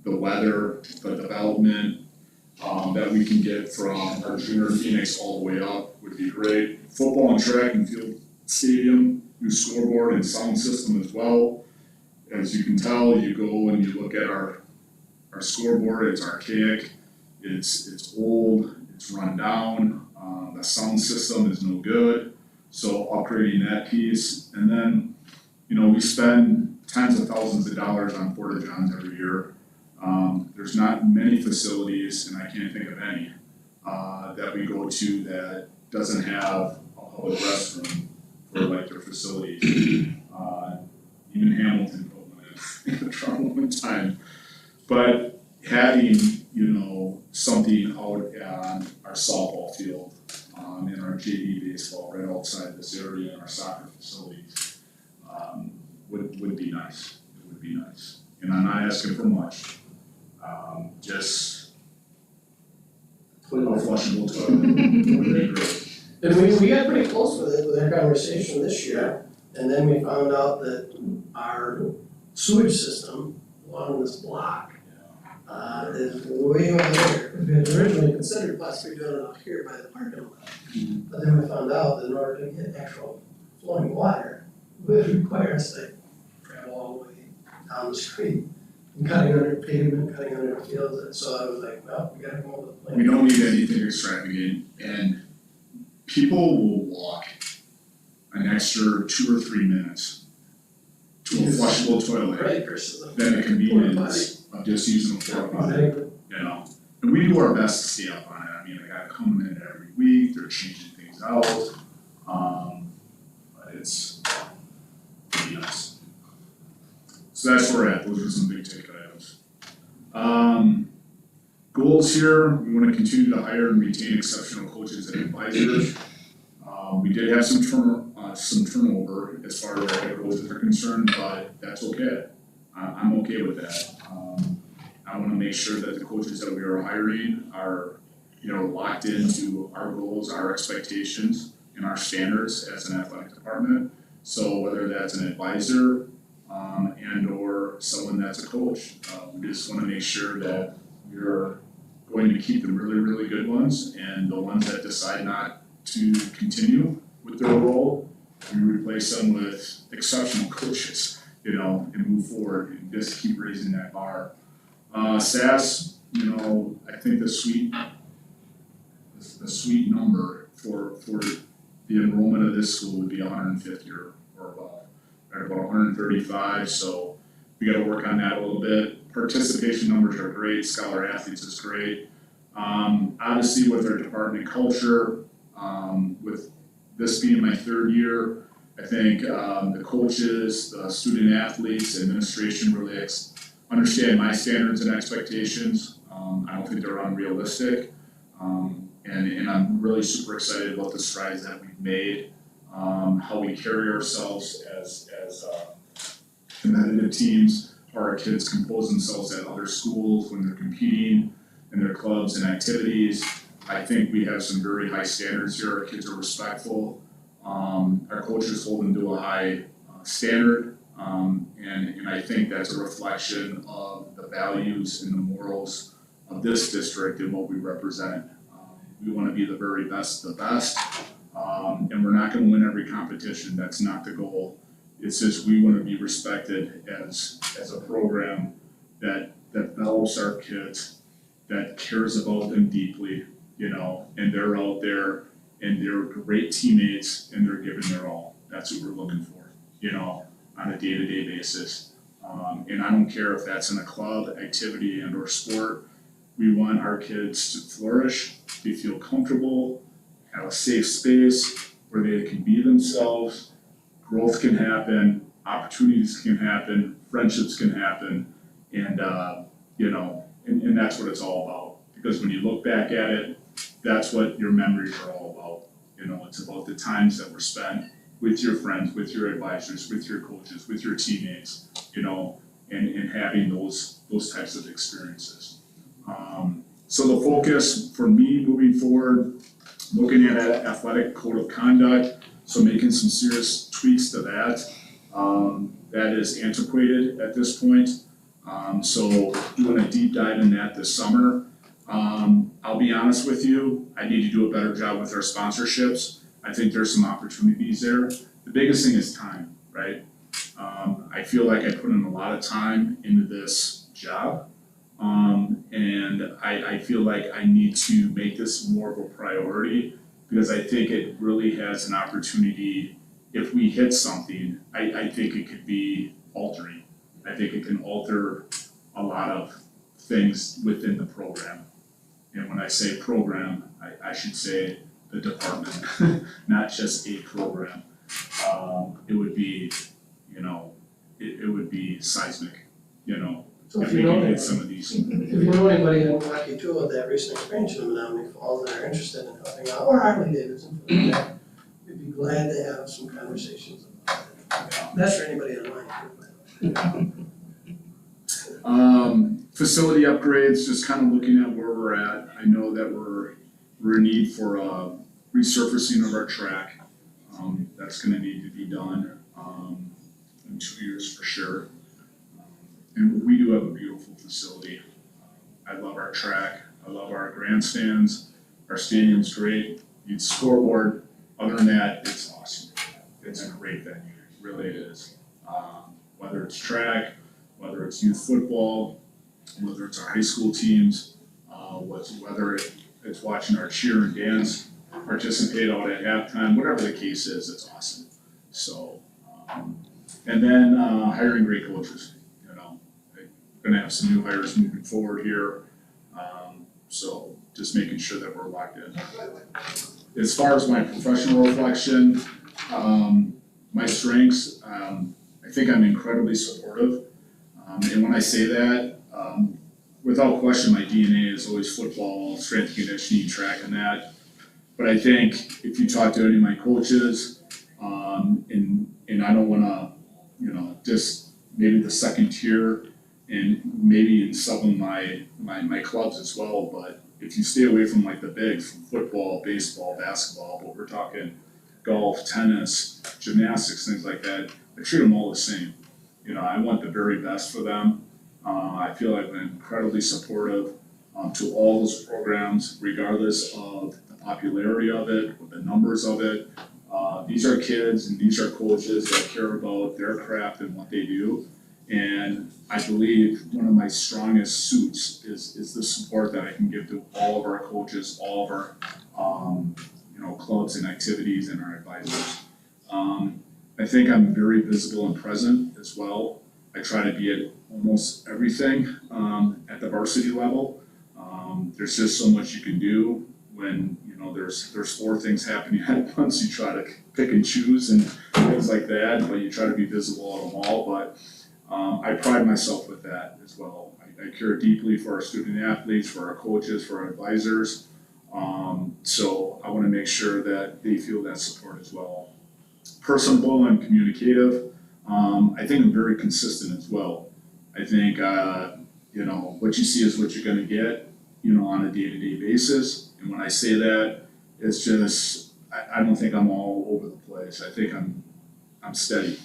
[SPEAKER 4] the weather, the development that we can get from our junior Phoenix all the way up would be great. Football and track and field stadium, new scoreboard and sound system as well. As you can tell, you go and you look at our scoreboard, it's archaic, it's old, it's run down, the sound system is no good. So upgrading that piece, and then, we spend tens of thousands of dollars on Porta Johns every year. There's not many facilities, and I can't think of any, that we go to that doesn't have a public restroom for like their facilities. Even Hamilton put one in trouble one time. But having, something out on our softball field, in our JV baseball right outside this area in our soccer facilities, would be nice. It would be nice. And I'm not asking for much. Just a flushable toilet would be great.
[SPEAKER 3] And we got pretty close with it with our conversation this year, and then we found out that our sewage system along this block is way over there. We had originally considered possibly doing it out here by the parking lot. But then we found out that in order to get actual flowing water, it would require us to travel all the way down the street. And cutting under pavement, cutting under fields, and so I was like, well, we gotta come up with a plan.
[SPEAKER 4] We don't need anything extravagant, and people will walk an extra 2 or 3 minutes to a flushable toilet
[SPEAKER 3] Right, versus
[SPEAKER 4] than the convenience of just using a porta potty, And we do our best to stay up on it. I mean, I gotta come in every week, they're changing things out. But it's pretty nice. So that's where we're at. Those are some big ticket items. Goals here, we wanna continue to hire and retain exceptional coaches and advisors. We did have some turnover as far as our head coaches are concerned, but that's okay. I'm okay with that. I wanna make sure that the coaches that we are hiring are, locked into our goals, our expectations, and our standards as an athletic department. So whether that's an advisor, and or someone that's a coach, we just wanna make sure that we're going to keep the really, really good ones, and the ones that decide not to continue with their role, we replace them with exceptional coaches, and move forward and just keep raising that bar. SAS, I think the sweet number for the enrollment of this school would be 150 or above. At about 135, so we gotta work on that a little bit. Participation numbers are great, scholar athletes is great. Obviously with our department culture, with this being my 3rd year, I think the coaches, the student athletes, administration really understand my standards and expectations. I don't think they're unrealistic. And I'm really super excited about the strides that we've made, how we carry ourselves as competitive teams, how our kids compose themselves at other schools when they're competing in their clubs and activities. I think we have some very high standards here. Our kids are respectful. Our coaches hold them to a high standard. And I think that's a reflection of the values and the morals of this district and what we represent. We want to be the very best of the best. And we're not going to win every competition. That's not the goal. It's just we want to be respected as a program that develops our kids, that cares about them deeply, and they're out there and they're great teammates and they're giving their all. That's what we're looking for, on a day-to-day basis. And I don't care if that's in a club, activity, and or sport. We want our kids to flourish, to feel comfortable, have a safe space where they can be themselves, growth can happen, opportunities can happen, friendships can happen, and and that's what it's all about. Because when you look back at it, that's what your memories are all about. It's about the times that were spent with your friends, with your advisors, with your coaches, with your teammates, you know, and having those types of experiences. So the focus for me moving forward, looking at an athletic code of conduct, so making some serious tweaks to that. That is antiquated at this point. So doing a deep dive in that this summer. I'll be honest with you, I need to do a better job with our sponsorships. I think there's some opportunities there. The biggest thing is time, right? I feel like I put in a lot of time into this job. And I feel like I need to make this more of a priority because I think it really has an opportunity. If we hit something, I think it could be altering. I think it can alter a lot of things within the program. And when I say program, I should say the department, not just a program. It would be, you know, it would be seismic, you know,
[SPEAKER 3] So
[SPEAKER 4] if
[SPEAKER 3] if
[SPEAKER 4] we
[SPEAKER 3] you
[SPEAKER 4] can
[SPEAKER 3] know,
[SPEAKER 4] hit some of these.
[SPEAKER 3] if you know anybody in Milwaukee too with that recent expansion of Menominee Falls that are interested in helping out, or Harley Davidson for that matter, we'd be glad to have some conversations about it. That's for anybody online.
[SPEAKER 4] Facility upgrades, just kind of looking at where we're at. I know that we're in need for resurfacing of our track. That's gonna need to be done in 2 years for sure. And we do have a beautiful facility. I love our track, I love our grandstands, our stadium's great, it's scoreboard. Other than that, it's awesome. It's a great venue, it really is. Whether it's track, whether it's youth football, whether it's our high school teams, whether it's watching our cheer and dance, participate out at halftime, whatever the case is, it's awesome. So, and then hiring great coaches, you know, gonna have some new hires moving forward here. So just making sure that we're locked in. As far as my professional reflection, my strengths, I think I'm incredibly supportive. And when I say that, without question, my DNA is always football, strength and conditioning, track and that. But I think if you talk to any of my coaches, and I don't wanna, you know, just maybe the second tier and maybe in some of my clubs as well, but if you stay away from like the bigs, from football, baseball, basketball, but we're talking golf, tennis, gymnastics, things like that, I treat them all the same. You know, I want the very best for them. I feel like I'm incredibly supportive to all those programs, regardless of the popularity of it, or the numbers of it. These are kids and these are coaches that care about their craft and what they do. And I believe one of my strongest suits is the support that I can give to all of our coaches, all of our you know, clubs and activities and our advisors. I think I'm very visible and present as well. I try to be at almost everything at the varsity level. There's just so much you can do when, you know, there's 4 things happening at once. You try to pick and choose and things like that, but you try to be visible at them all. But I pride myself with that as well. I care deeply for our student athletes, for our coaches, for our advisors. So I want to make sure that they feel that support as well. Personable and communicative. I think I'm very consistent as well. I think, you know, what you see is what you're gonna get, you know, on a day-to-day basis. And when I say that, it's just, I don't think I'm all over the place. I think I'm steady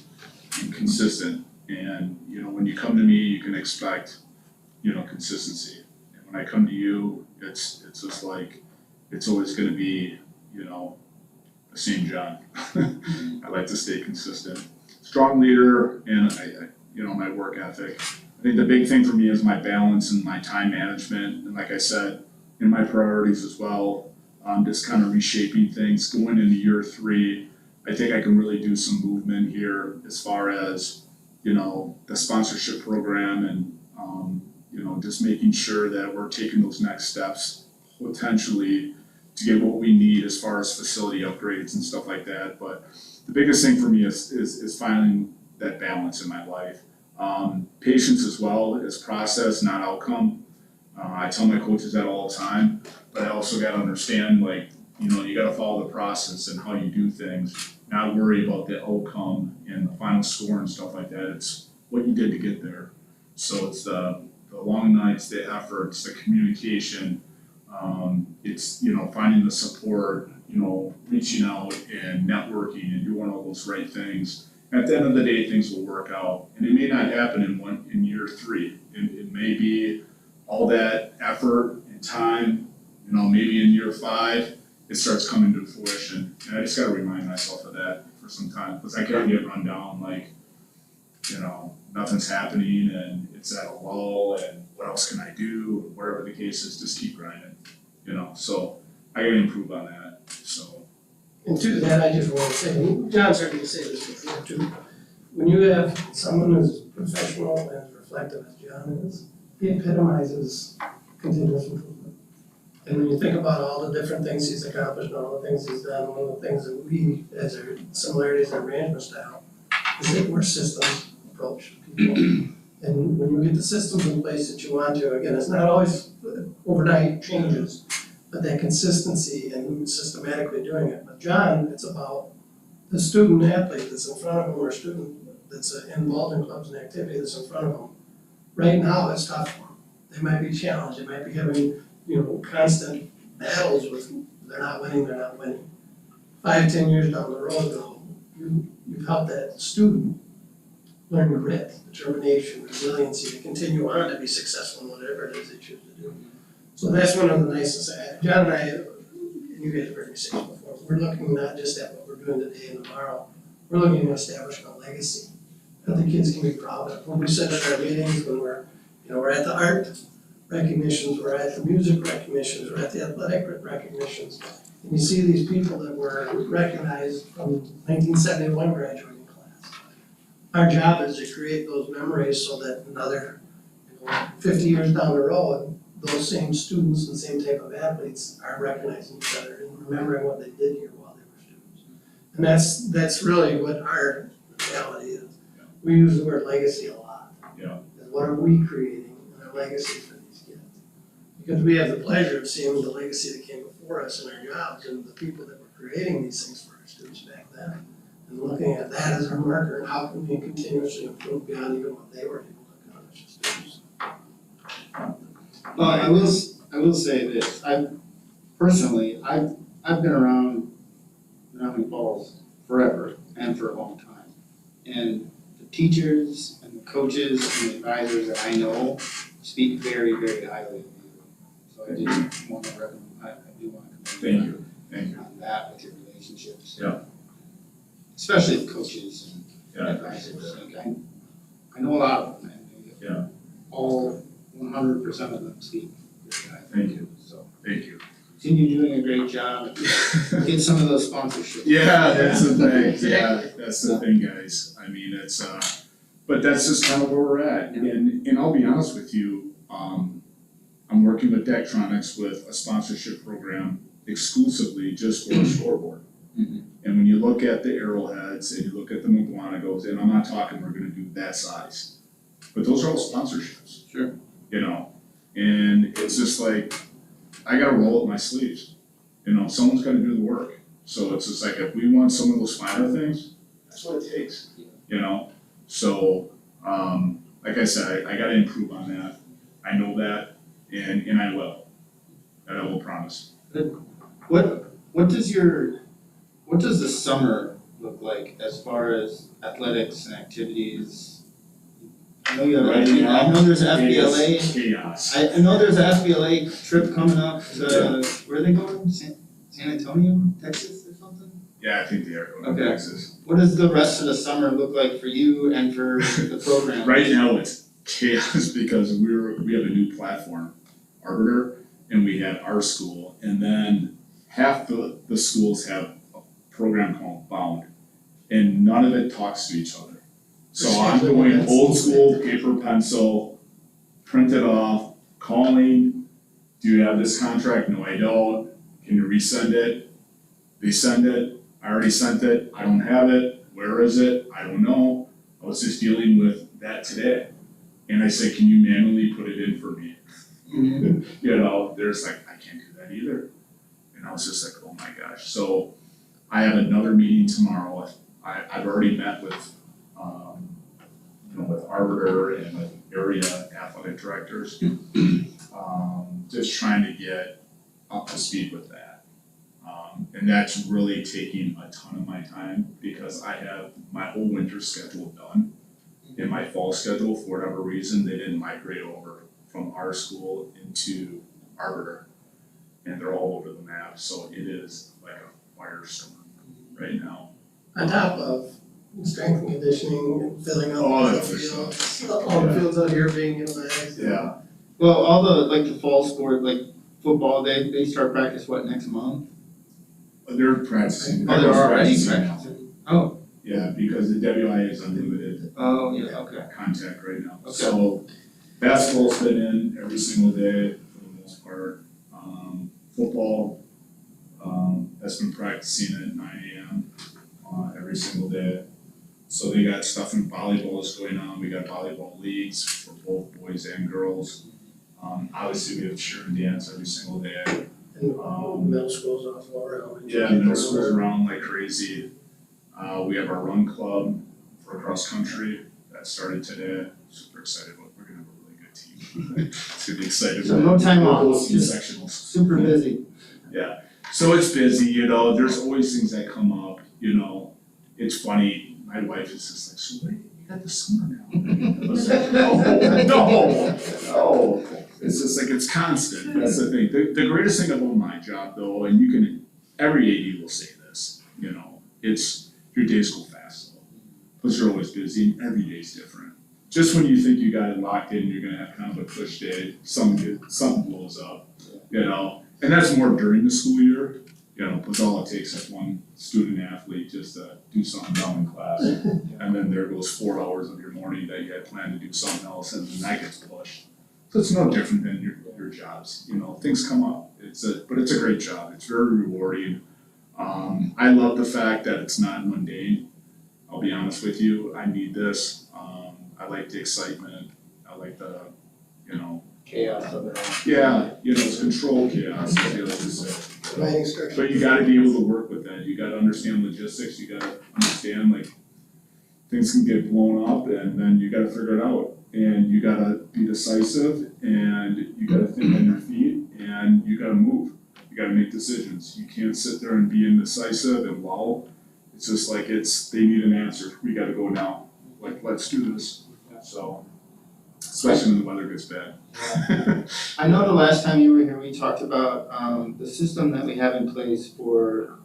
[SPEAKER 4] and consistent. And, you know, when you come to me, you can expect, you know, consistency. And when I come to you, it's just like, it's always gonna be, you know, the same John. I like to stay consistent. Strong leader and you know, my work ethic. I think the big thing for me is my balance and my time management. And like I said, in my priorities as well, just kind of reshaping things. Going into year 3, I think I can really do some movement here as far as, you know, the sponsorship program and, you know, just making sure that we're taking those next steps potentially to get what we need as far as facility upgrades and stuff like that. But the biggest thing for me is finding that balance in my life. Patience as well is process, not outcome. I tell my coaches that all the time, but I also gotta understand, like, you know, you gotta follow the process and how you do things. not worry about the outcome and the final score and stuff like that. It's what you did to get there. So it's the long nights, the efforts, the communication, it's, you know, finding the support, you know, reaching out and networking and doing all those right things. At the end of the day, things will work out, and it may not happen in year 3. It may be all that effort and time, you know, maybe in year 5, it starts coming to fruition. And I just gotta remind myself of that for some time, because I can't get run down like, you know, nothing's happening and it's at a lull and what else can I do, whatever the case is, just keep grinding, you know, so I gotta improve on that, so.
[SPEAKER 3] And to that, I just want to say, and John's heard me say this before too, when you have someone who's professional and as reflective as John is, he epitomizes continuous improvement. And when you think about all the different things he's accomplished and all the things he's done, one of the things that we, as our similarities in our management style, is that we're systems approach people. And when you get the systems in place that you want to, again, it's not always overnight changes, but that consistency and systematically doing it. But John, it's about the student athlete that's in front of him, or student that's involved in clubs and activity that's in front of him. Right now, it's tough for them. They might be challenged, they might be having, you know, constant battles with, they're not winning. 5, 10 years down the road though, you've helped that student learn grit, determination, resiliency to continue on to be successful in whatever it is they choose to do. So that's one of the nicest, John and I, and you guys have heard me say this before, we're looking not just at what we're doing today and tomorrow, we're looking at establishing a legacy that the kids can be proud of. When we sit at our meetings, when we're at the art recognitions, we're at the music recognitions, we're at the athletic recognitions, and you see these people that were recognized from 1971 graduating class. Our job is to create those memories so that another, 50 years down the road, those same students and same type of athletes are recognizing each other and remembering what they did here while they were students. And that's really what our reality is. We use the word legacy a lot.
[SPEAKER 4] Yeah.
[SPEAKER 3] And what are we creating in our legacy for these kids? Because we have the pleasure of seeing the legacy that came before us in our jobs and the people that were creating these things for our students back then. And looking at that as our marker and how can we continuously improve beyond even what they were able to accomplish as students.
[SPEAKER 2] Well, I will say this, I've been around Menominee Falls forever and for a long time. And the teachers and the coaches and the advisors that I know speak very, very highly of you. So I just want to recommend, I do want to commend
[SPEAKER 4] Thank you.
[SPEAKER 2] on that with your relationships.
[SPEAKER 4] Yeah.
[SPEAKER 2] Especially with coaches and
[SPEAKER 4] Yeah.
[SPEAKER 2] advisors, like I know a lot of them, and
[SPEAKER 4] Yeah.
[SPEAKER 2] all 100% of them speak very highly.
[SPEAKER 4] Thank you.
[SPEAKER 2] So
[SPEAKER 4] Thank you.
[SPEAKER 2] continue doing a great job, get some of those sponsorships.
[SPEAKER 4] Yeah, that's the thing, yeah, that's the thing, guys, I mean, it's, but that's just kind of where we're at, and I'll be honest with you, I'm working with Daktronics with a sponsorship program exclusively just for a scoreboard.
[SPEAKER 2] Mhm.
[SPEAKER 4] And when you look at the arrowheads and you look at the McGuanagos, and I'm not talking we're gonna do that size, but those are all sponsorships.
[SPEAKER 2] Sure.
[SPEAKER 4] You know, and it's just like, I gotta roll up my sleeves, you know, someone's gotta do the work. So it's just like, if we want some of those finer things, that's what it takes, you know? So, like I said, I gotta improve on that, I know that, and I will, that I will promise.
[SPEAKER 2] What does the summer look like as far as athletics and activities? I know you have, I know there's an FBLA,
[SPEAKER 4] Chaos.
[SPEAKER 2] I know there's an FBLA trip coming up to, where are they going, San Antonio, Texas or something?
[SPEAKER 4] Yeah, I think they are going to
[SPEAKER 2] Okay.
[SPEAKER 4] Texas.
[SPEAKER 2] What does the rest of the summer look like for you and for the program?
[SPEAKER 4] Right now, it's chaos because we have a new platform, Arbiter, and we have our school, and then half the schools have a program called Bound, and none of it talks to each other. So I'm doing old school paper, pencil, print it off, calling, do you have this contract? No, I don't. Can you resend it? They send it, I already sent it, I don't have it, where is it? I don't know. I was just dealing with that today. And I said, can you manually put it in for me?
[SPEAKER 2] Mhm.
[SPEAKER 4] You know, there's like, I can't do that either. And I was just like, oh my gosh. So, I have another meeting tomorrow. I've already met with, with Arbiter and with area athletic directors. Just trying to get up to speed with that. And that's really taking a ton of my time because I have my whole winter schedule done. In my fall schedule, for whatever reason, they didn't migrate over from our school into Arbiter. And they're all over the map, so it is like a firestorm right now.
[SPEAKER 3] On top of strength and conditioning and filling up
[SPEAKER 4] Oh,
[SPEAKER 3] the
[SPEAKER 4] that's for sure.
[SPEAKER 3] fields, all the fields out here being utilized.
[SPEAKER 4] Yeah.
[SPEAKER 2] Well, all the fall sport, like football, they start practice next month?
[SPEAKER 4] They're practicing.
[SPEAKER 2] Oh, they're already
[SPEAKER 4] now.
[SPEAKER 2] practicing? Oh,
[SPEAKER 4] Yeah, because the WIA is unlimited
[SPEAKER 2] oh, yeah, okay.
[SPEAKER 4] contact right now.
[SPEAKER 2] Okay.
[SPEAKER 4] So basketball's been in every single day for the most part. Football has been practicing at 9 a.m. Every single day. So they got stuff in volleyball is going on. We got volleyball leagues for both boys and girls. Obviously we have cheer and dance every single day.
[SPEAKER 3] And middle schools also around.
[SPEAKER 4] Yeah, middle school's around like crazy. We have our run club for cross country that started today. Super excited about. We're gonna have a really good team. It's gonna be exciting.
[SPEAKER 2] So no time off,
[SPEAKER 4] Those
[SPEAKER 2] just
[SPEAKER 4] sectionals.
[SPEAKER 2] super busy.
[SPEAKER 4] Yeah, so it's busy, there's always things that come up, it's funny, my wife is just like, so wait, you got the summer now? I was like, no, it's just like, it's constant, that's the thing. The greatest thing about my job though, and every AD will say this, it's, your days go fast though. Because you're always busy and every day's different. Just when you think you got it locked in, you're gonna have kind of a push day, something blows up, And that's more during the school year, because all it takes is one student athlete just to do something dumb in class. And then there goes 4 hours of your morning that you had planned to do something else and then that gets pushed. So it's no different than your jobs, things come up. But it's a great job, it's very rewarding. I love the fact that it's not mundane. I'll be honest with you, I need this. I like the excitement, I like the,
[SPEAKER 2] Chaos of it all.
[SPEAKER 4] yeah, it's controlled chaos, as you like to say.
[SPEAKER 3] Writing structure.
[SPEAKER 4] But you gotta be able to work with that, you gotta understand logistics, you gotta understand like, things can get blown up and then you gotta figure it out. And you gotta be decisive and you gotta think on your feet and you gotta move. You gotta make decisions, you can't sit there and be indecisive and lull. It's just like they need an answer, we gotta go now, like, let's do this, so. Especially when the weather gets bad.
[SPEAKER 2] I know the last time you were here, we talked about the system that we have in place for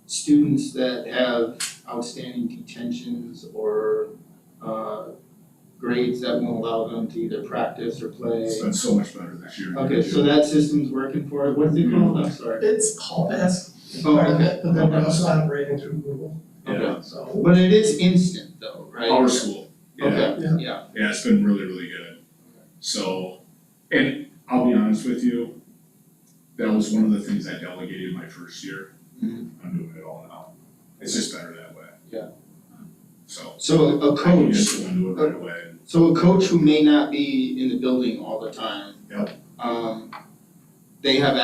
[SPEAKER 2] students that have outstanding detentions or grades that won't allow them to either practice or play.
[SPEAKER 4] It's been so much better this year.
[SPEAKER 2] Okay, so that system's working for it, what's it called, I'm sorry?
[SPEAKER 3] It's Hall Pass,
[SPEAKER 2] Oh,
[SPEAKER 3] part of
[SPEAKER 2] okay.
[SPEAKER 3] it, but then we're also operating through Google,
[SPEAKER 2] Okay,
[SPEAKER 3] so.
[SPEAKER 2] but it is instant though, right?
[SPEAKER 4] Our school, yeah.
[SPEAKER 2] Okay,
[SPEAKER 3] Yeah.
[SPEAKER 2] yeah,
[SPEAKER 4] Yeah, it's been really, really good. So, and I'll be honest with you, that was one of the things I delegated my first year.
[SPEAKER 2] Mhm.
[SPEAKER 4] I'm doing it all now. It's just better that way.
[SPEAKER 2] Yeah.
[SPEAKER 4] So,
[SPEAKER 2] so a
[SPEAKER 4] I can
[SPEAKER 2] coach,
[SPEAKER 4] just go into it right away.
[SPEAKER 2] so a coach who may not be in the building all the time.
[SPEAKER 4] Yep.
[SPEAKER 2] They have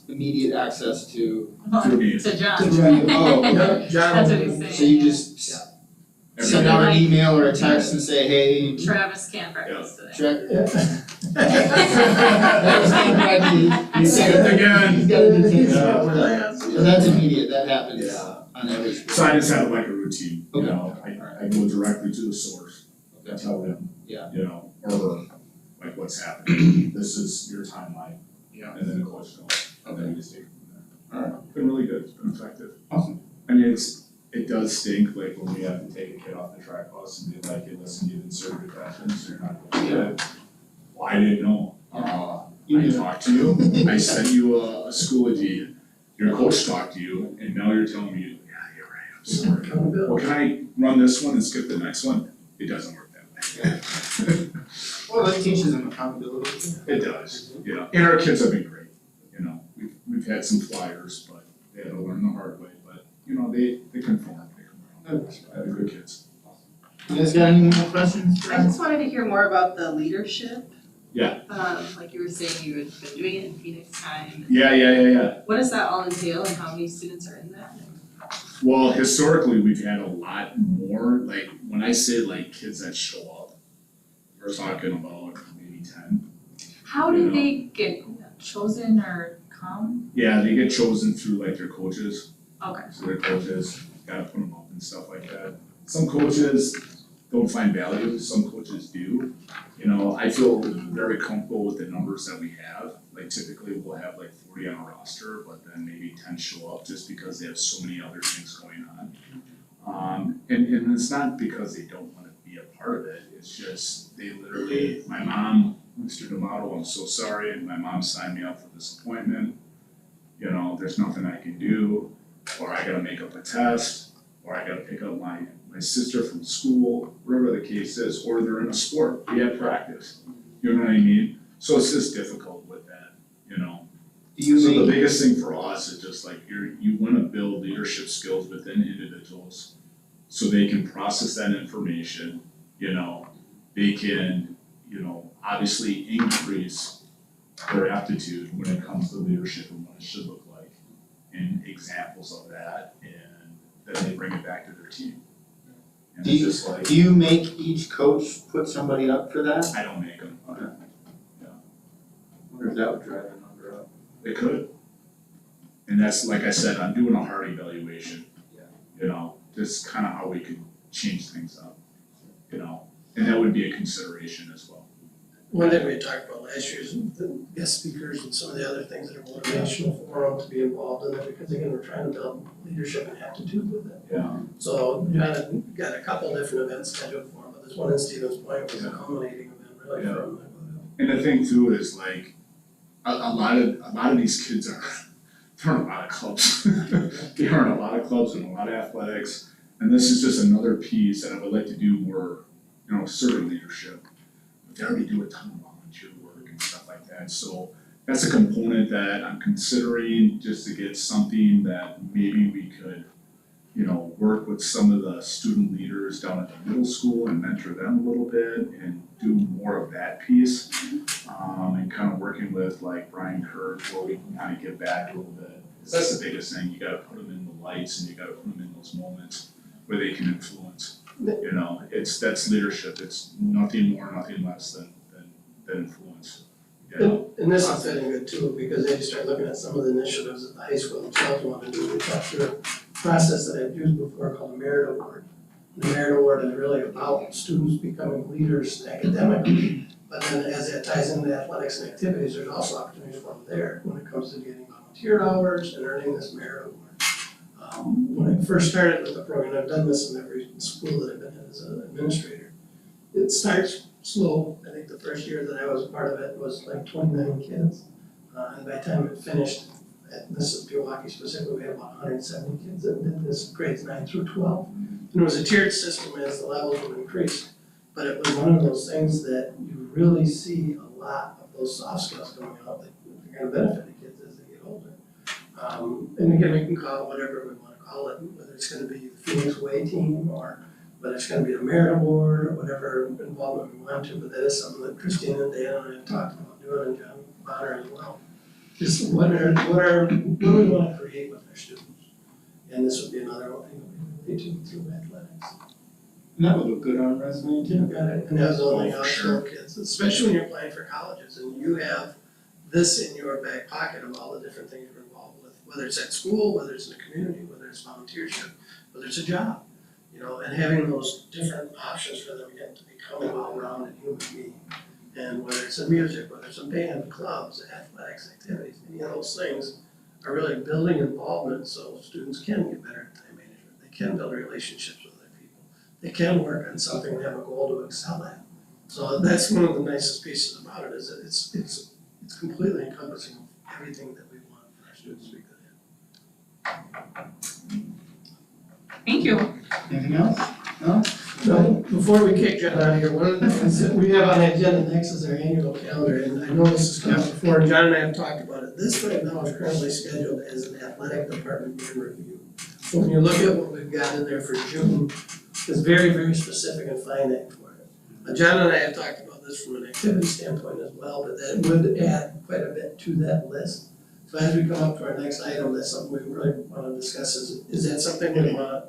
[SPEAKER 2] immediate access to.
[SPEAKER 4] Through me.
[SPEAKER 6] To John.
[SPEAKER 2] Oh, okay.
[SPEAKER 3] Yeah, John.
[SPEAKER 6] That's what he's saying.
[SPEAKER 2] So you just send out an email or a text and say, hey.
[SPEAKER 6] Travis can't practice today.
[SPEAKER 2] Check.
[SPEAKER 3] Yeah.
[SPEAKER 2] You said it
[SPEAKER 4] again.
[SPEAKER 2] He's got a detention.
[SPEAKER 3] Yeah.
[SPEAKER 2] So that's immediate, that happens
[SPEAKER 4] Yeah.
[SPEAKER 2] on every school.
[SPEAKER 4] So I just have like a routine,
[SPEAKER 2] Okay.
[SPEAKER 4] I go directly to the source.
[SPEAKER 2] Okay.
[SPEAKER 4] Tell them.
[SPEAKER 2] Yeah.
[SPEAKER 4] Or her, like what's happening, this is your timeline.
[SPEAKER 2] Yeah.
[SPEAKER 4] And then the coach knows, and then we just take it from there.
[SPEAKER 2] Alright.
[SPEAKER 4] It's been really good, it's been effective.
[SPEAKER 2] Awesome.
[SPEAKER 4] I mean, it does stink, like when we have to take a kid off the track bus and be like, hey, listen, you didn't serve your passions, you're not going to get it. Well, I didn't know, I talked to you, I sent you a Schoology, your coach talked to you, and now you're telling me, yeah, you're right, I'm sorry. Well, can I run this one and skip the next one? It doesn't work that way.
[SPEAKER 2] Well, that teaches them accountability.
[SPEAKER 4] It does, and our kids have been great, we've had some flyers, but they had to learn the hard way, but, they conform, I have good kids.
[SPEAKER 2] You guys got any more questions?
[SPEAKER 7] I just wanted to hear more about the leadership.
[SPEAKER 4] Yeah.
[SPEAKER 7] Like you were saying, you had been doing it in Phoenix time.
[SPEAKER 4] Yeah.
[SPEAKER 7] What does that all entail and how many students are in that?
[SPEAKER 4] Well, historically, we've had a lot more, like, when I say like kids that show up, we're talking about maybe 10.
[SPEAKER 6] How do they get chosen or come?
[SPEAKER 4] Yeah, they get chosen through like their coaches,
[SPEAKER 6] Okay.
[SPEAKER 4] so their coaches gotta put them up and stuff like that. Some coaches don't find value, some coaches do. You know, I feel very comfortable with the numbers that we have. Like typically we'll have like 40 on a roster, but then maybe 10 show up just because they have so many other things going on. And it's not because they don't wanna be a part of it, it's just they literally, my mom, Mr. D'Amato, I'm so sorry, and my mom signed me up for this appointment. You know, there's nothing I can do, or I gotta make up a test, or I gotta pick up my sister from school, whatever the case is, or they're in a sport, we have practice. You know what I mean? So it's just difficult with that, you know? So the biggest thing for us is just like you wanna build leadership skills within individuals so they can process that information, you know, they can, you know, obviously increase their aptitude when it comes to leadership and what it should look like, and examples of that, and then they bring it back to their team. And it's just like,
[SPEAKER 2] Do you make each coach put somebody up for that?
[SPEAKER 4] I don't make them,
[SPEAKER 2] Or is that what drive the number up?
[SPEAKER 4] they could. And that's, like I said, I'm doing a hard evaluation.
[SPEAKER 2] Yeah.
[SPEAKER 4] You know, just kind of how we could change things up, you know, and that would be a consideration as well.
[SPEAKER 3] One thing we talked about last year is the guest speakers and some of the other things that are motivational for them to be involved in it, because again, we're trying to build leadership and aptitude with it.
[SPEAKER 4] Yeah.
[SPEAKER 3] So John got a couple different events scheduled for them, but this one in Stevens Point was a culminating event really for them.
[SPEAKER 4] And the thing too is like, a lot of these kids they're in a lot of clubs. They are in a lot of clubs and a lot of athletics, and this is just another piece that I would like to do more, you know, servant leadership. But they already do a ton of volunteer work and stuff like that, so that's a component that I'm considering just to get something that maybe we could, you know, work with some of the student leaders down at the middle school and mentor them a little bit and do more of that piece. And kind of working with like Brian Kirk where we can kind of give back a little bit. 'Cause that's the biggest thing, you gotta put them in the lights and you gotta put them in those moments where they can influence. You know, that's leadership, it's nothing more, nothing less than influence, you know?
[SPEAKER 3] And this is fitting good too, because they start looking at some of the initiatives that the high school themselves want to do. We talked through a process that I've used before called the Merit Award. The Merit Award is really about students becoming leaders academically, but then as that ties into athletics and activities, there's also opportunities for them there when it comes to getting volunteer hours and earning this Merit Award. When I first started with the program, I've done this in every school that I've been in as an administrator. It starts slow. I think the first year that I was a part of it was like 29 kids. And by the time it finished, this is Pewaukee specifically, we had about 170 kids that did this, grades 9 through 12. And it was a tiered system as the levels would increase. But it was one of those things that you really see a lot of those soft skills coming out that are gonna benefit the kids as they get older. And again, we can call it whatever we wanna call it, whether it's gonna be the Phoenix Way team or whether it's gonna be the Merit Award or whatever involvement we want to, but that is something that Christine and Dan and I have talked about doing, and John Bonner as well. Just what do we wanna create with our students? And this would be another one thing that we relate to through athletics.
[SPEAKER 2] And that would look good on a resume too.
[SPEAKER 3] Got it, and that's the only thing
[SPEAKER 4] Oh,
[SPEAKER 3] I'll
[SPEAKER 4] for
[SPEAKER 3] show kids, especially when you're applying for colleges and you have this in your back pocket of all the different things you're involved with, whether it's at school, whether it's in the community, whether it's volunteership, whether it's a job. You know, and having those different options for them again to become a well-rounded human being. And whether it's in music, whether it's in band, clubs, athletics, activities, any of those things are really building involvement so students can get better at time management. They can build relationships with other people. They can work on something and have a goal to excel at. So that's one of the nicest pieces about it, is that it's completely encompassing everything that we want for our students to be good at.
[SPEAKER 6] Thank you.
[SPEAKER 2] Anything else? No?
[SPEAKER 3] So before we kick John out of here, one of the things that we have on the agenda next is our annual calendar, and I know this has come up before, and John and I have talked about it. This right now is currently scheduled as an athletic department year review. So when you look at what we've got in there for June, it's very, very specific and finite for it. John and I have talked about this from an activity standpoint as well, but that would add quite a bit to that list. So as we come up to our next item, that's something we really wanna discuss, is that something we want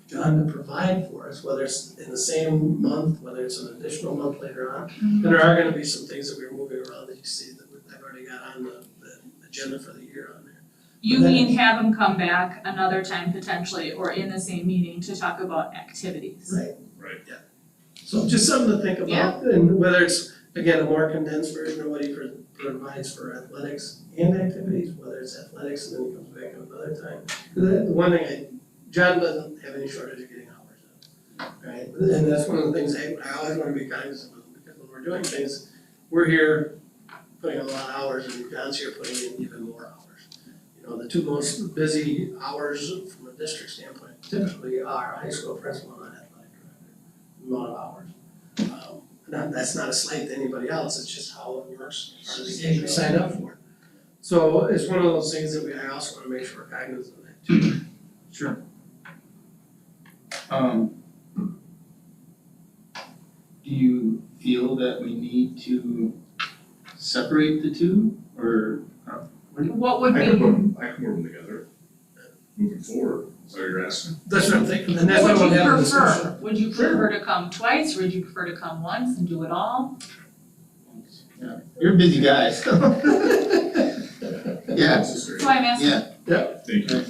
[SPEAKER 3] John to provide for us, whether it's in the same month, whether it's an additional month later on. And there are gonna be some things that we're moving around that you see that I've already got on the agenda for the year on there.
[SPEAKER 6] You mean have them come back another time potentially, or in the same meeting to talk about activities?
[SPEAKER 3] Right.
[SPEAKER 4] Right.
[SPEAKER 3] Yeah. So just something to think about, and whether it's, again, a more condensed version of what he provides for athletics and activities, whether it's athletics and then he comes back another time. The one thing John doesn't have any shortage of getting hours in, right? And that's one of the things I always wanna be cognizant of, because when we're doing things, we're here putting a lot of hours, and John's here putting in even more hours. You know, the two most busy hours from a district standpoint typically are high school principal and athletic director, amount of hours. That's not a slight to anybody else, it's just how it works, part of the game we sign up for. So it's one of those things that I also wanna make sure we're cognizant of that too.
[SPEAKER 2] Sure. Do you feel that we need to separate the two, or?
[SPEAKER 6] What would
[SPEAKER 4] I
[SPEAKER 6] be,
[SPEAKER 4] can put them together, moving forward, so you're asking.
[SPEAKER 3] That's what I'm thinking, and that's why I
[SPEAKER 6] what
[SPEAKER 3] want
[SPEAKER 6] would
[SPEAKER 3] to
[SPEAKER 6] you
[SPEAKER 3] have a discussion.
[SPEAKER 6] prefer? Would you prefer to come twice, or would you prefer to come once and do it all?
[SPEAKER 2] Yeah, you're a busy guy, so. Yeah,
[SPEAKER 4] This is great.
[SPEAKER 6] That's why I'm asking.
[SPEAKER 2] yeah,
[SPEAKER 4] Thank you.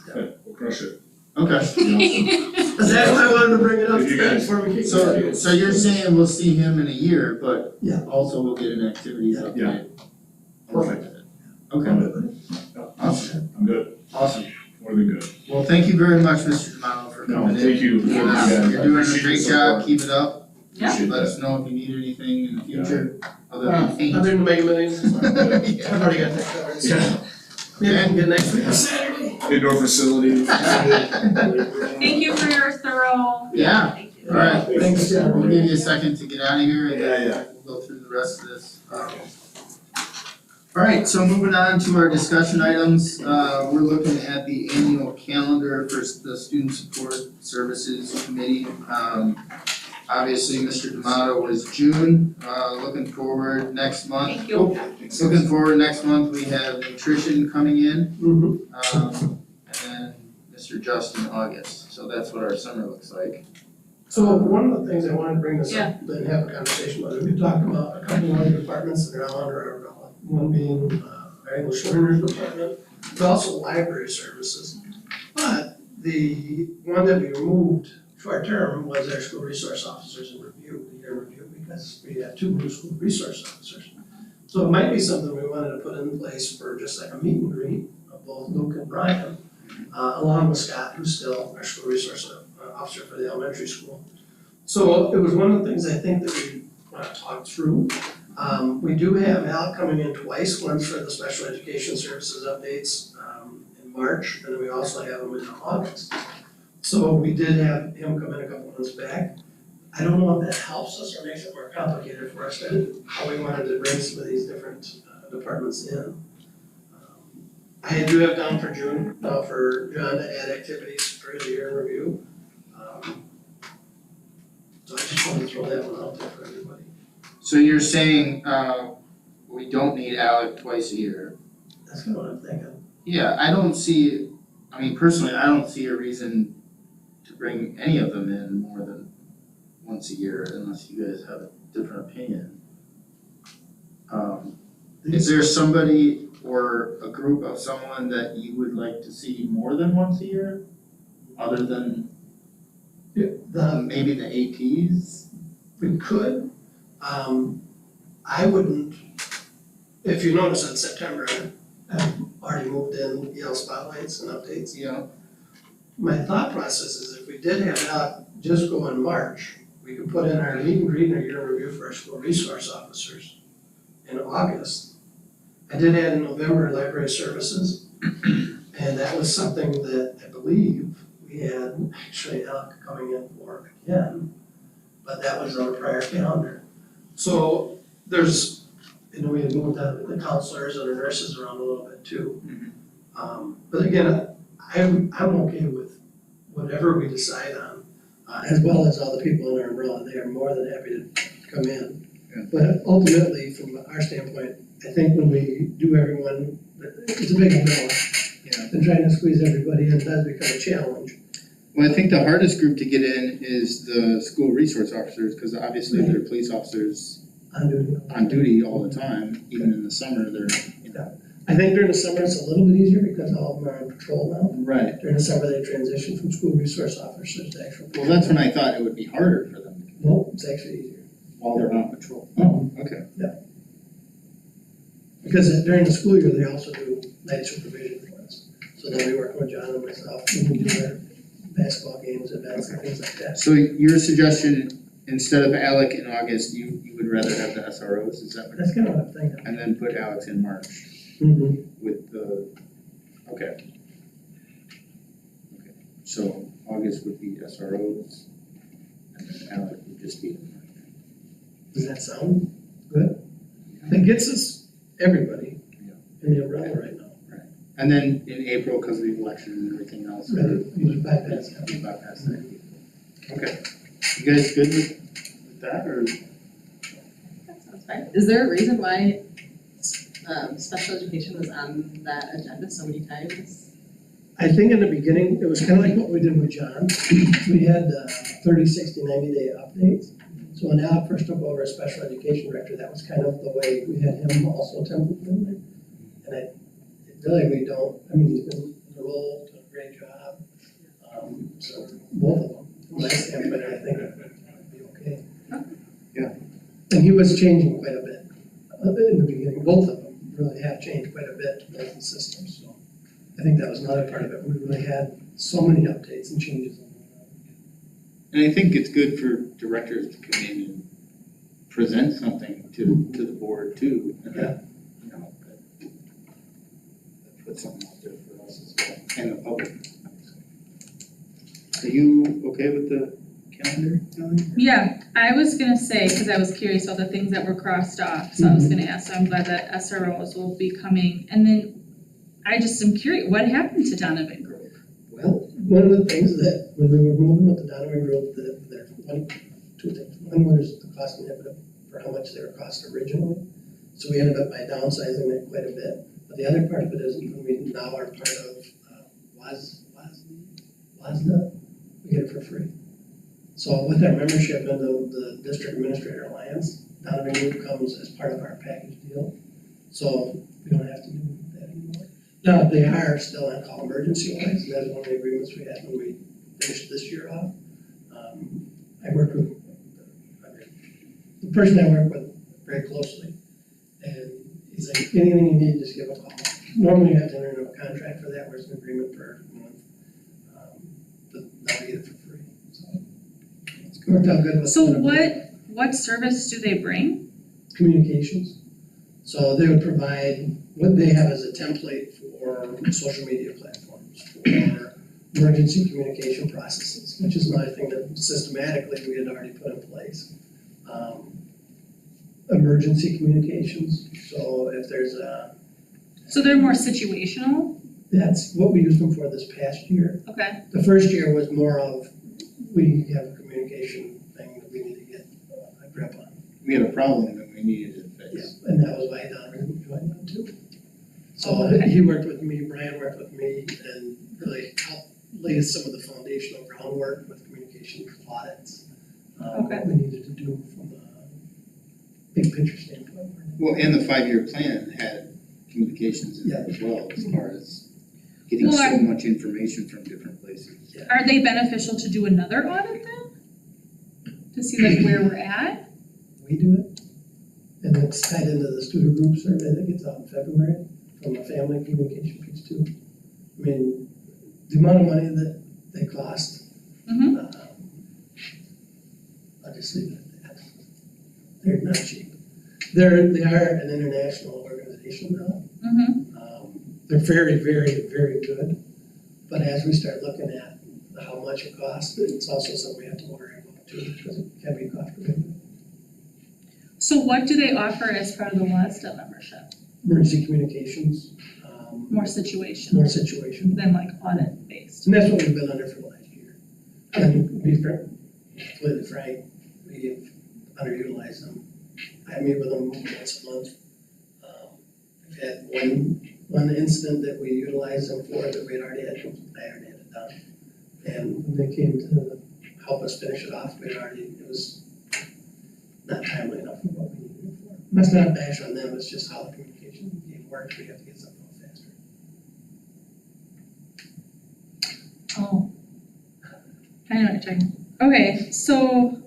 [SPEAKER 4] Okay, we'll crush it.
[SPEAKER 2] okay.
[SPEAKER 3] That's why I wanted to bring it up
[SPEAKER 4] If you guys-
[SPEAKER 3] before we kick it
[SPEAKER 2] So, so you're saying we'll see him in a year, but
[SPEAKER 3] Yeah.
[SPEAKER 2] also we'll get an activities update?
[SPEAKER 4] Yeah.
[SPEAKER 2] Perfect. Okay, awesome,
[SPEAKER 4] I'm good,
[SPEAKER 2] awesome.
[SPEAKER 4] more than good.
[SPEAKER 2] Well, thank you very much, Mr. D'Amato, for
[SPEAKER 4] No,
[SPEAKER 2] coming in.
[SPEAKER 4] thank you.
[SPEAKER 2] You're
[SPEAKER 4] Thank you, guys.
[SPEAKER 2] doing
[SPEAKER 4] I
[SPEAKER 2] a
[SPEAKER 4] appreciate
[SPEAKER 2] great
[SPEAKER 4] the
[SPEAKER 2] job,
[SPEAKER 4] support.
[SPEAKER 2] keep it up.
[SPEAKER 6] Yeah.
[SPEAKER 4] Appreciate
[SPEAKER 2] Let us
[SPEAKER 4] that.
[SPEAKER 2] know if you need anything in the future, other than
[SPEAKER 3] Other
[SPEAKER 2] paint.
[SPEAKER 3] than Mega Millions, I've
[SPEAKER 2] Yeah.
[SPEAKER 3] already got that covered, so. Maybe I can get next week on Saturday.
[SPEAKER 4] Indoor facility.
[SPEAKER 6] Thank you for your thorough.
[SPEAKER 2] Yeah,
[SPEAKER 7] Thank you.
[SPEAKER 2] alright,
[SPEAKER 3] Thanks, John.
[SPEAKER 2] we'll give you a second to get out of here and then
[SPEAKER 4] Yeah.
[SPEAKER 2] we'll go through the rest of this. Alright, so moving on to our discussion items, we're looking at the annual calendar for the Student Support Services Committee. Obviously, Mr. D'Amato was June, looking forward next month.
[SPEAKER 6] Thank you.
[SPEAKER 2] Looking forward next month, we have nutrition coming in,
[SPEAKER 3] Mhm.
[SPEAKER 2] and then Mr. Justin August, so that's what our summer looks like.
[SPEAKER 3] So one of the things I wanted to bring this
[SPEAKER 6] Yeah.
[SPEAKER 3] up and have a conversation about, we talked about a couple of other departments that are now under our umbrella. One being our English learners department, but also library services. But the one that we removed short term was our school resource officers in review, the year review, because we have two new school resource officers. So it might be something we wanted to put in place for just like a meet and greet of both Luke and Brian, along with Scott, who's still our school resource officer for the elementary school. So it was one of the things I think that we want to talk through. We do have Al coming in twice, once for the special education services updates in March, and then we also have him in August. So we did have him come in a couple months back. I don't know if that helps us or makes it more complicated for us, how we wanted to bring some of these different departments in. I do have down for June, now for John to add activities for the year in review. So I just wanted to throw that one out there for everybody.
[SPEAKER 2] So you're saying, we don't need Alec twice a year?
[SPEAKER 3] That's kind of what I'm thinking.
[SPEAKER 2] Yeah, I don't see, I mean, personally, I don't see a reason to bring any of them in more than once a year unless you guys have a different opinion. Is there somebody or a group of someone that you would like to see more than once a year? Other than maybe the APs?
[SPEAKER 3] We could, I wouldn't, if you notice in September, I've already moved in Yale spotlights and updates.
[SPEAKER 2] Yeah.
[SPEAKER 3] My thought process is if we did have that just go in March, we could put in our meet and greet and our year in review for our school resource officers in August. I did add in November library services, and that was something that I believe we had actually Alec coming in for again, but that was on a prior calendar. So there's, we had moved the counselors and the nurses around a little bit too. But again, I'm okay with whatever we decide on, as well as all the people in our umbrella, they are more than happy to come in.
[SPEAKER 2] Yeah.
[SPEAKER 3] But ultimately, from our standpoint, I think when we do everyone, it's a big umbrella.
[SPEAKER 2] Yeah.
[SPEAKER 3] And trying to squeeze everybody in does become a challenge.
[SPEAKER 2] Well, I think the hardest group to get in is the school resource officers, because obviously they're police officers on duty all the time, even in the summer, they're, you know.
[SPEAKER 3] I think during the summer it's a little bit easier because all of them are on patrol now.
[SPEAKER 2] Right.
[SPEAKER 3] During the summer, they transition from school resource officers to actual.
[SPEAKER 2] Well, that's when I thought it would be harder for them
[SPEAKER 3] Nope, it's actually easier.
[SPEAKER 2] while they're on patrol. Oh, okay.
[SPEAKER 3] Because during the school year, they also do night supervision for us. So they'll be working with John and myself when we do our basketball games, events and things like that.
[SPEAKER 2] So your suggestion, instead of Alec in August, you would rather have the SROs, is that what?
[SPEAKER 3] That's kind of what I'm thinking.
[SPEAKER 2] And then put Alex in March
[SPEAKER 3] Mm-hmm.
[SPEAKER 2] with the, okay. Okay, so August would be SROs, and then Alec would just be in March.
[SPEAKER 3] Does that sound good? That gets us everybody in the umbrella right now.
[SPEAKER 2] And then in April, because of the election and everything else.
[SPEAKER 3] Ready, you bypass that.
[SPEAKER 2] We bypass that. Okay, you guys good with that, or?
[SPEAKER 7] That sounds fine. Is there a reason why special education was on that agenda so many times?
[SPEAKER 3] I think in the beginning, it was kind of like what we did with John. We had 30, 60, 90-day updates. So when Alec first took over as special education director, that was kind of the way we had him also template in there. And we don't, I mean, he's been in the role, done a great job. So both of them, from my standpoint, I think it would be okay.
[SPEAKER 2] Yeah.
[SPEAKER 3] And he was changing quite a bit in the beginning. Both of them really have changed quite a bit to both the systems, so I think that was another part of it. We really had so many updates and changes.
[SPEAKER 2] And I think it's good for directors to come in and present something to the board too, and that, you know, that puts something out there for us as well, and the public. Are you okay with the calendar, Kelly?
[SPEAKER 6] Yeah, I was gonna say, cause I was curious about the things that were crossed off, so I was gonna ask, so I'm glad that SROs will be coming. And then I just am curious, what happened to Donovan Group?
[SPEAKER 3] Well, one of the things that, when we were moving with the Donovan Group, two things. One was the cost inhibitive for how much they were cost originally. So we ended up by downsizing it quite a bit. But the other part of it is when we now are part of WASDA, we get it for free. So with our membership in the District Administrator Alliance, Donovan Group comes as part of our package deal. So we don't have to do that anymore. Now, they are still on call emergency wise, and that's one of the agreements we had when we finished this year off. I worked with, the person I work with very closely, and he's like, anything you need, just give a call. Normally you have to enter into a contract for that, where it's an agreement per month. But now we get it for free, so. It's worked out good with.
[SPEAKER 6] So what service do they bring?
[SPEAKER 3] Communications. So they would provide, what they have as a template for social media platforms, for emergency communication processes, which is another thing that systematically we had already put in place. Emergency communications, so if there's
[SPEAKER 6] So they're more situational?
[SPEAKER 3] that's what we used them for this past year.
[SPEAKER 6] Okay.
[SPEAKER 3] The first year was more of, we have a communication thing that we need to get a grip on.
[SPEAKER 2] We had a problem that we needed to fix.
[SPEAKER 3] Yeah, and that was why Donovan joined on too. So
[SPEAKER 6] Okay.
[SPEAKER 3] he worked with me, Brian worked with me, and really helped lay some of the foundational groundwork with communication audits. What we needed to do from a big picture standpoint.
[SPEAKER 2] Well, and the 5-year plan had communications in it as well, as far as getting so much information from different places.
[SPEAKER 6] Are they beneficial to do another audit then? To see like where we're at?
[SPEAKER 3] We do it, and it's tied into the student group survey that gets out in February from a family communication piece too. I mean, the amount of money that they cost.
[SPEAKER 6] Mhm.
[SPEAKER 3] I'll just leave it at that. They're not cheap. They are an international organization now.
[SPEAKER 6] Mm-hmm.
[SPEAKER 3] They're very, very, very good. But as we start looking at how much it costs, it's also something we have to worry about too, because it can be cost prohibitive.
[SPEAKER 6] So what do they offer as part of the WASDA membership?
[SPEAKER 3] Emergency communications,
[SPEAKER 6] More situational
[SPEAKER 3] more situation.
[SPEAKER 6] than like audit based?
[SPEAKER 3] And that's what we've been under for the last year. And to be completely frank, we've underutilized them. I meet with them once a month. had one incident that we utilized them for that I already had it done. And when they came to help us finish it off, it was not timely enough for what we needed it for. And that's not a bash on them, it's just how the communication game works, we have to get something out faster.
[SPEAKER 8] Oh. I know what you're talking about. Okay, so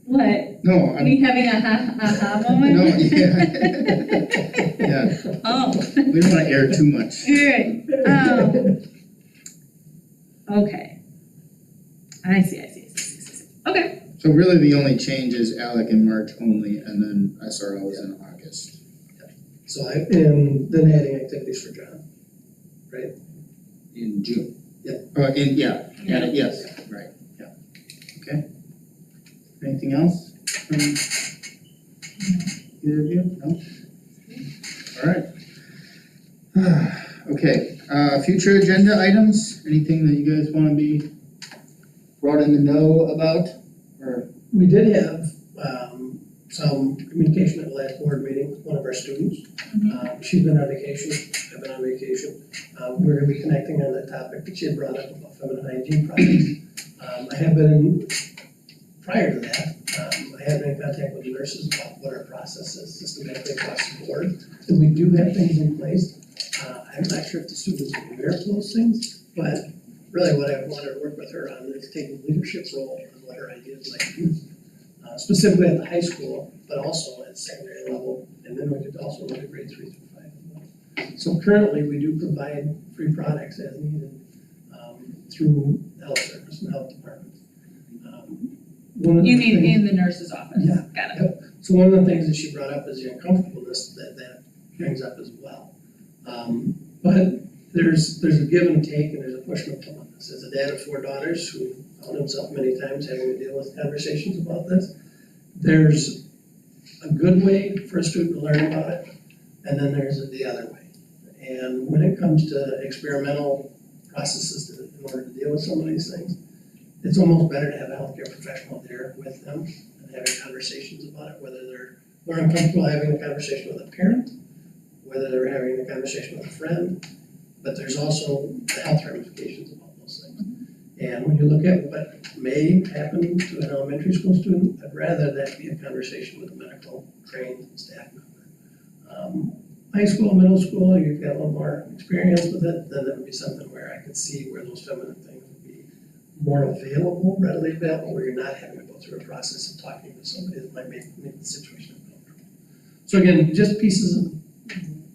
[SPEAKER 8] what?
[SPEAKER 2] No,
[SPEAKER 8] Are we having a ha moment?
[SPEAKER 2] No, yeah. Yeah,
[SPEAKER 8] Oh.
[SPEAKER 2] we don't wanna air too much.
[SPEAKER 8] Alright, okay. I see. Okay.
[SPEAKER 2] So really the only change is Alec in March only, and then SRO is in August.
[SPEAKER 3] So and then adding activities for John.
[SPEAKER 2] In June.
[SPEAKER 3] Yeah.
[SPEAKER 2] Yes, right, yeah. Okay. Anything else from either of you? No? Alright. Okay, future agenda items, anything that you guys wanna be brought in the know about, or?
[SPEAKER 3] We did have some communication at the last board meeting with one of our students. She's been on vacation, I've been on vacation. We're gonna be connecting on that topic that she had brought up about feminine hygiene projects. I have been, prior to that, I have been in contact with the nurses about what our process is systematically across the board. And we do have things in place. I'm not sure if the students are aware of those things, but really what I wanted to work with her on is taking leadership role on what her ideas might be. Specifically at the high school, but also at secondary level, and then we could also look at grade 3 through 5 as well. So currently, we do provide free products as needed through health service and health departments. One of the
[SPEAKER 8] You mean
[SPEAKER 3] things-
[SPEAKER 8] in the nurse's office?
[SPEAKER 3] Yeah.
[SPEAKER 8] Got it.
[SPEAKER 3] So one of the things that she brought up is the uncomfortableness that brings up as well. But there's a give and take and there's a push and a pull on this. As a dad of 4 daughters who found himself many times having to deal with conversations about this, there's a good way for a student to learn about it, and then there's the other way. And when it comes to experimental processes in order to deal with some of these things, it's almost better to have a healthcare professional there with them and having conversations about it, whether they're more uncomfortable having a conversation with a parent, whether they're having a conversation with a friend, but there's also the health ramifications about those things. And when you look at what may happen to an elementary school student, I'd rather that be a conversation with a medical trained staff member. High school, middle school, you've got a little more experience with it, then that would be something where I could see where those feminine things would be more available, readily available, where you're not having to go through a process of talking to somebody that might make the situation uncomfortable. So again, just pieces of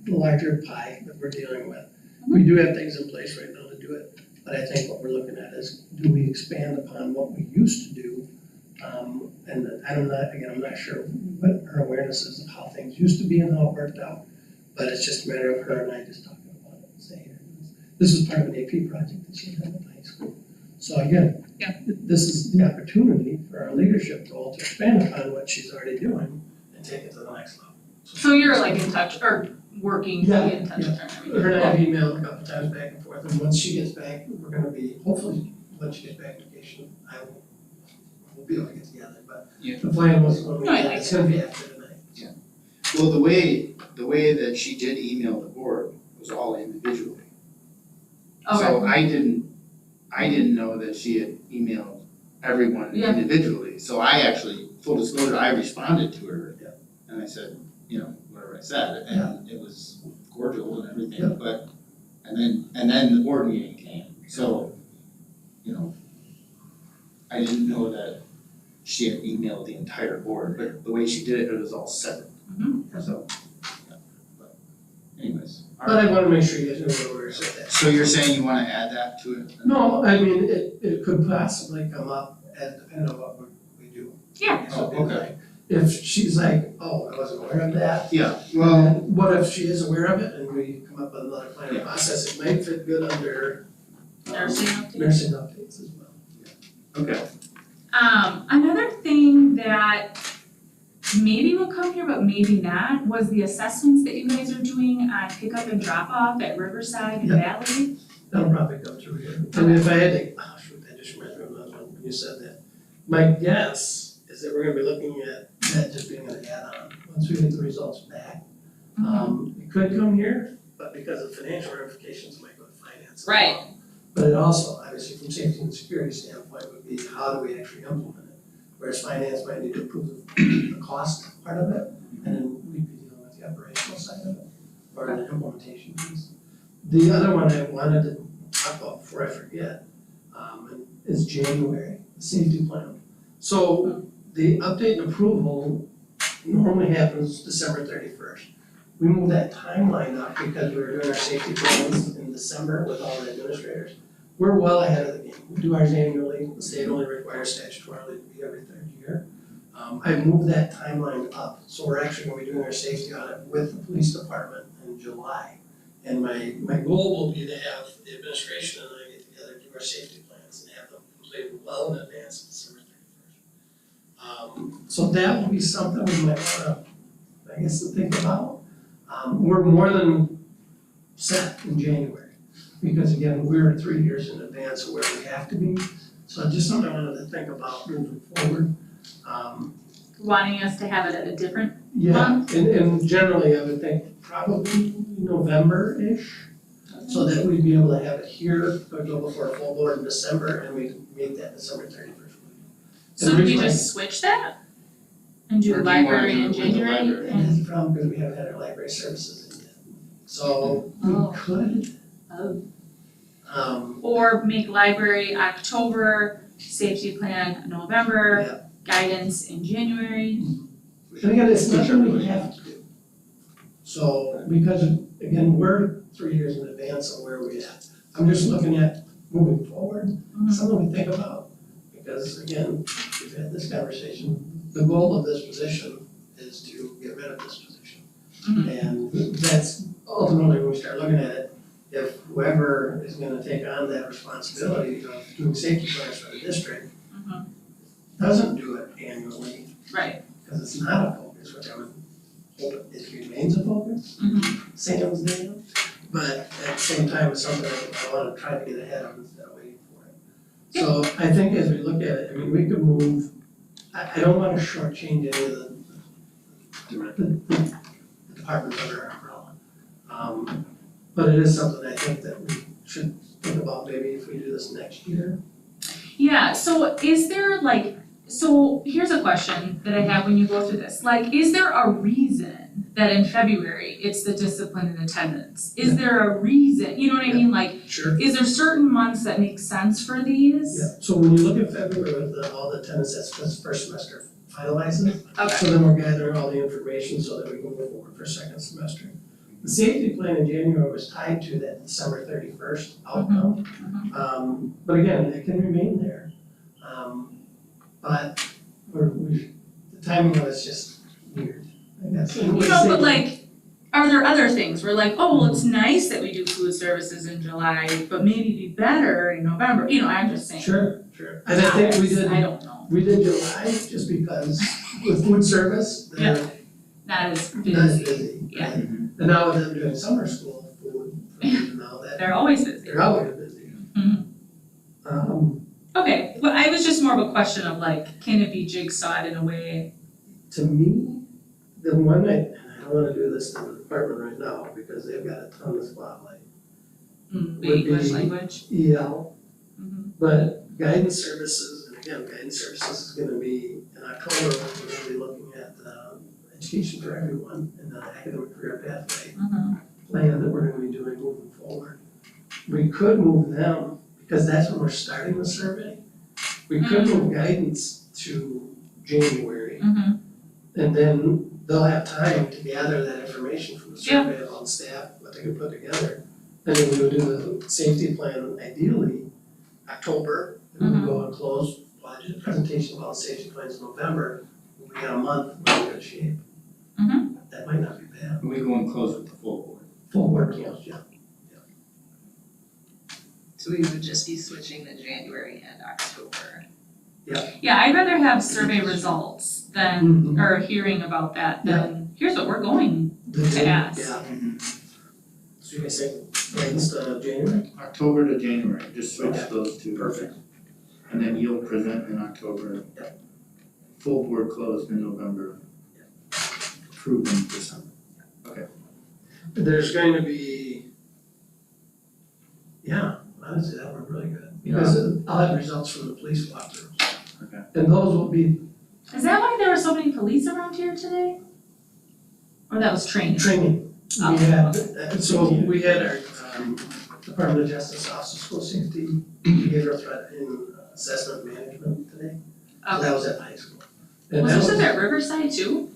[SPEAKER 3] the larger pie that we're dealing with. We do have things in place right now to do it, but I think what we're looking at is, do we expand upon what we used to do? And I'm not sure what her awareness is of how things used to be and how it worked out, but it's just a matter of her and I just talking about it and saying, this is part of an AP project that she had at high school. So again, this is the opportunity for our leadership role to expand upon what she's already doing and take it to the next level.
[SPEAKER 6] So you're like in touch, or working to get in touch with her and everything?
[SPEAKER 3] Her and I have emailed a couple times back and forth, and once she gets back, we're gonna be, hopefully, once she gets back from vacation, we'll be able to get together, but
[SPEAKER 5] Yeah.
[SPEAKER 3] the plan was when we,
[SPEAKER 6] No, I like
[SPEAKER 3] it's gonna be after tonight.
[SPEAKER 5] Well, the way that she did email the board was all individually. So I didn't know that she had emailed everyone
[SPEAKER 6] Yeah.
[SPEAKER 5] individually, so I actually, full disclosure, I responded to her.
[SPEAKER 3] Yeah.
[SPEAKER 5] And I said, whatever I said, and it was cordial and everything,
[SPEAKER 3] Yeah.
[SPEAKER 5] but, and then the board meeting came, so, I didn't know that she had emailed the entire board, but the way she did it, it was all separate. So, yeah, but anyways.
[SPEAKER 3] But I wanna make sure you guys know where we're at.
[SPEAKER 5] So you're saying you wanna add that to it?
[SPEAKER 3] No, I mean, it could possibly come up as depending on what we do.
[SPEAKER 6] Yeah.
[SPEAKER 3] So
[SPEAKER 5] Oh, okay.
[SPEAKER 3] like, if she's like, oh, I wasn't aware of that,
[SPEAKER 5] Yeah, well,
[SPEAKER 3] and what if she is aware of it and we come up with another plan of process, it might fit good under
[SPEAKER 6] Nursing updates?
[SPEAKER 3] nursing updates as well.
[SPEAKER 5] okay,
[SPEAKER 6] Another thing that maybe will come here, but maybe not, was the assessments that you guys are doing on pickup and drop off at Riverside and
[SPEAKER 3] Yeah.
[SPEAKER 6] Valley.
[SPEAKER 3] That'll probably come through here. I mean, if I had to, oh shoot, that just reminds me of another one when you said that. My guess is that we're gonna be looking at that just being an add-on, once we get the results back. It could come here, but because of financial ramifications, it might go to finance as well.
[SPEAKER 6] Right.
[SPEAKER 3] But it also, obviously, from safety and security standpoint, would be how do we actually implement it? Whereas finance might need to approve the cost part of it, and then we'd be dealing with the operational side of it, or the implementation piece. The other one I wanted to talk about before I forget, is January, the safety plan. So the update and approval normally happens December 31st. We moved that timeline up because we were doing our safety plans in December with all the administrators. We're well ahead of the game. We do ours annually, the state only requires statutorily to be every third year. I moved that timeline up, so we're actually gonna be doing our safety audit with the police department in July. And my goal will be to have the administration and I get together, do our safety plans and have them completed well in advance of December 31st. So that will be something we might wanna, I guess, to think about. We're more than set in January, because again, we're 3 years in advance of where we have to be. So just something I wanted to think about moving forward.
[SPEAKER 6] Wanting us to have it at a different,
[SPEAKER 3] Yeah, and generally, I would think probably November-ish, so that we'd be able to have it here, or go before a full board in December, and we make that December 31st.
[SPEAKER 6] so do we just switch that? And do
[SPEAKER 5] Or
[SPEAKER 6] the
[SPEAKER 5] do you wanna
[SPEAKER 6] library
[SPEAKER 5] do
[SPEAKER 6] in
[SPEAKER 5] it with the
[SPEAKER 6] January?
[SPEAKER 5] library?
[SPEAKER 3] And that's the problem, because we haven't had our library services in yet. So we
[SPEAKER 6] Oh.
[SPEAKER 3] could,
[SPEAKER 6] Oh. Or make library October, safety plan November,
[SPEAKER 3] yeah,
[SPEAKER 6] guidance in January.
[SPEAKER 3] and again, it's nothing we have to do. So, because again, we're 3 years in advance of where we're at. I'm just looking at moving forward, something we think about, because again, we've had this conversation. The goal of this position is to get rid of this position. And that's ultimately when we start looking at it, if whoever is gonna take on that responsibility of doing safety plans for the district doesn't do it annually,
[SPEAKER 6] Right.
[SPEAKER 3] because it's not a focus, which I would hope it remains a focus, Sam's name. But at the same time, it's something that I wanna try to get ahead of instead of waiting for it. So I think as we look at it, I mean, we could move, I don't wanna shortchange any of the departments under our umbrella. But it is something I think that we should think about maybe if we do this next year.
[SPEAKER 6] Yeah, so is there like, so here's a question that I have when you go through this, like, is there a reason that in February it's the discipline and attendance? Is there a reason, you know what I mean, like,
[SPEAKER 3] Sure.
[SPEAKER 6] is there certain months that make sense for these?
[SPEAKER 3] Yeah, so when you look at February with all the attendance, that's because first semester finalizes.
[SPEAKER 6] Okay,
[SPEAKER 3] So then we're gathering all the information so that we can move forward for second semester. The safety plan in January was tied to that December 31st outcome. But again, it can remain there. But the timing of it's just weird, I guess.
[SPEAKER 6] you know, but like, are there other things where like, oh, well, it's nice that we do food services in July, but maybe it'd be better in November, you know, I'm just saying.
[SPEAKER 3] Sure. And I think
[SPEAKER 6] I don't know,
[SPEAKER 3] we did July just because with food service, they're
[SPEAKER 6] not as
[SPEAKER 3] not
[SPEAKER 6] busy,
[SPEAKER 3] busy.
[SPEAKER 6] yeah.
[SPEAKER 3] right? And now with them doing summer school food, and all that,
[SPEAKER 6] they're always busy.
[SPEAKER 3] they're always busy.
[SPEAKER 6] Okay, well, I was just more of a question of like, can it be jigsawed in a way?
[SPEAKER 3] To me, the one and I don't wanna do this in the department right now because they've got a ton of spotlight.
[SPEAKER 6] The
[SPEAKER 3] Would
[SPEAKER 6] English
[SPEAKER 3] be-
[SPEAKER 6] language?
[SPEAKER 3] EL,
[SPEAKER 6] Mhm.
[SPEAKER 3] but guidance services, and again, guidance services is gonna be in October, we're gonna be looking at education for everyone and the academic career pathway plan that we're gonna be doing moving forward. We could move them, because that's when we're starting the survey. We could move guidance to January, and then they'll have time to gather that information from the survey about staff, what they can put together. And then we would do the safety plan ideally October, and we would go and close budget presentation about safety plans in November. We got a month, we're in good shape. That might not be bad.
[SPEAKER 5] We go and close with the full board.
[SPEAKER 3] Full board counts, yeah.
[SPEAKER 7] So we would just be switching the January and October.
[SPEAKER 6] Yeah, I'd rather have survey results than, or hearing about that than, here's what we're going to ask.
[SPEAKER 3] Yeah. So you guys say guidance to January?
[SPEAKER 5] October to January, just switch
[SPEAKER 3] Okay.
[SPEAKER 5] those two.
[SPEAKER 3] Perfect.
[SPEAKER 5] And then you'll present in October. Full board closed in November. Approved in December.
[SPEAKER 3] there's going to be, yeah, honestly, that worked really good. Because I'll have results from the police walkthroughs.
[SPEAKER 2] Okay.
[SPEAKER 3] And those will be
[SPEAKER 6] Is that why there were so many police around here today? Or that was training?
[SPEAKER 3] training.
[SPEAKER 6] Oh.
[SPEAKER 3] We had, so we had our, Department of Justice Office of School Safety, Behavioral Threat and Assessment Management today. So that was at the high school. And
[SPEAKER 6] Was
[SPEAKER 3] that
[SPEAKER 6] this at Riverside too?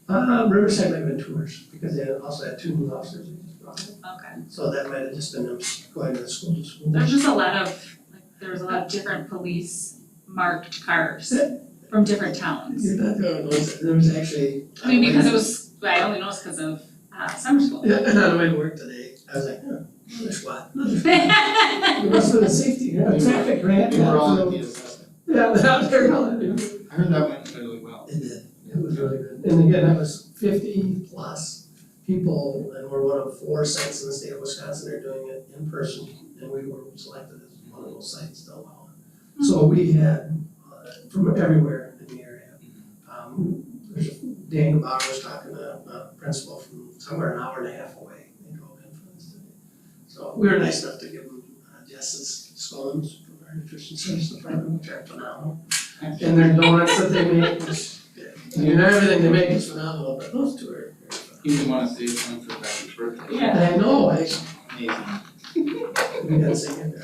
[SPEAKER 3] Riverside might have been tours, because they also had 2 new officers they just brought in.
[SPEAKER 6] Okay.
[SPEAKER 3] So that might have just been them going to school to school.
[SPEAKER 6] There's just a lot of, there was a lot of different police marked cars from different towns.
[SPEAKER 3] You're not the only ones, there was actually.
[SPEAKER 6] I mean, because it was, I only noticed because of summer school.
[SPEAKER 3] Yeah, and on the way to work today, I was like, another SWAT, another SWAT. It must have been a safety, traffic grant.
[SPEAKER 5] We were all at the assessment.
[SPEAKER 3] Yeah, out there going.
[SPEAKER 5] I heard that went really well.
[SPEAKER 3] It did, it was really good. And again, that was 50 plus people, and we're one of 4 sites in the state of Wisconsin that are doing it in person, and we were selected as one of those sites still well. So we had from everywhere in the area. There's Dan Bauer was talking to a principal from somewhere an hour and a half away, they drove in for this today. So we were nice enough to give them Jess's scones from our nutrition service department, which are phenomenal. And their donuts that they make, which, everything they make is phenomenal, but those 2 are phenomenal.
[SPEAKER 5] You didn't wanna say something for Becky's birthday.
[SPEAKER 6] Yeah.
[SPEAKER 3] I know,
[SPEAKER 5] Amazing.
[SPEAKER 3] we gotta sing it.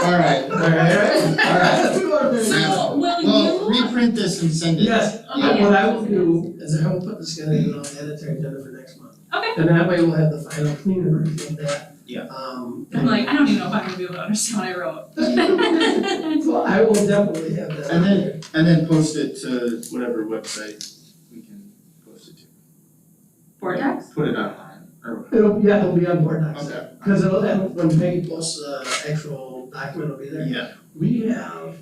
[SPEAKER 5] Alright,
[SPEAKER 3] Let's go on there.
[SPEAKER 5] now,
[SPEAKER 6] Will
[SPEAKER 5] well,
[SPEAKER 6] you-
[SPEAKER 5] reprint this and send it.
[SPEAKER 3] Yes,
[SPEAKER 6] Okay.
[SPEAKER 3] what I will do is I will put this together and I'll edit their agenda for next month.
[SPEAKER 6] Okay.
[SPEAKER 3] And that way we'll have the final clean version of that.
[SPEAKER 5] Yeah.
[SPEAKER 6] I'm like, I don't even know if I'm gonna be able to understand what I wrote.
[SPEAKER 3] Well, I will definitely have that.
[SPEAKER 5] And
[SPEAKER 3] on there.
[SPEAKER 5] And then post it to whatever website we can post it to.
[SPEAKER 6] Vortex?
[SPEAKER 5] Put it online, or,
[SPEAKER 3] It'll be on board docs.
[SPEAKER 5] okay,
[SPEAKER 3] Cause it'll, and when Peggy posts the actual document, it'll be there.
[SPEAKER 5] yeah,
[SPEAKER 3] We have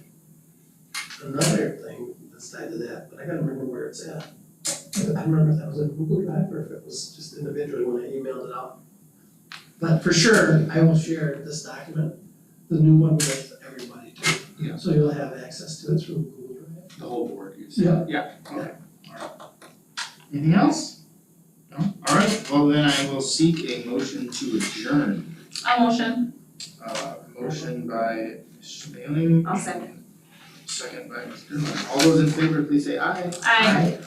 [SPEAKER 3] another thing that's tied to that, but I gotta remember where it's at. I don't remember if that was in Google Drive or if it was just individually when I emailed it out. But for sure, I will share this document, the new one with everybody too.
[SPEAKER 5] Yeah.
[SPEAKER 3] So you'll have access to it through Google Drive.
[SPEAKER 5] the whole board uses.
[SPEAKER 3] Yeah.
[SPEAKER 5] Yeah, okay, alright. Anything else? No, alright, well then I will seek a motion to adjourn.
[SPEAKER 6] A motion.
[SPEAKER 5] Motion by Ms. Mailing.
[SPEAKER 6] I'll second.
[SPEAKER 5] Second by Mr. Lund. All those in favor, please say aye.
[SPEAKER 6] Aye.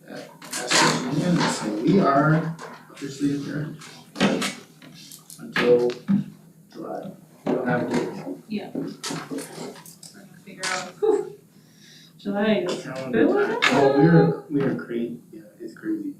[SPEAKER 5] That passes unanimously. We are officially adjourned. Until July. We don't have a date.
[SPEAKER 6] Figure out, whew, July is
[SPEAKER 5] Calendar time. Oh, we are crazy, yeah, it's crazy.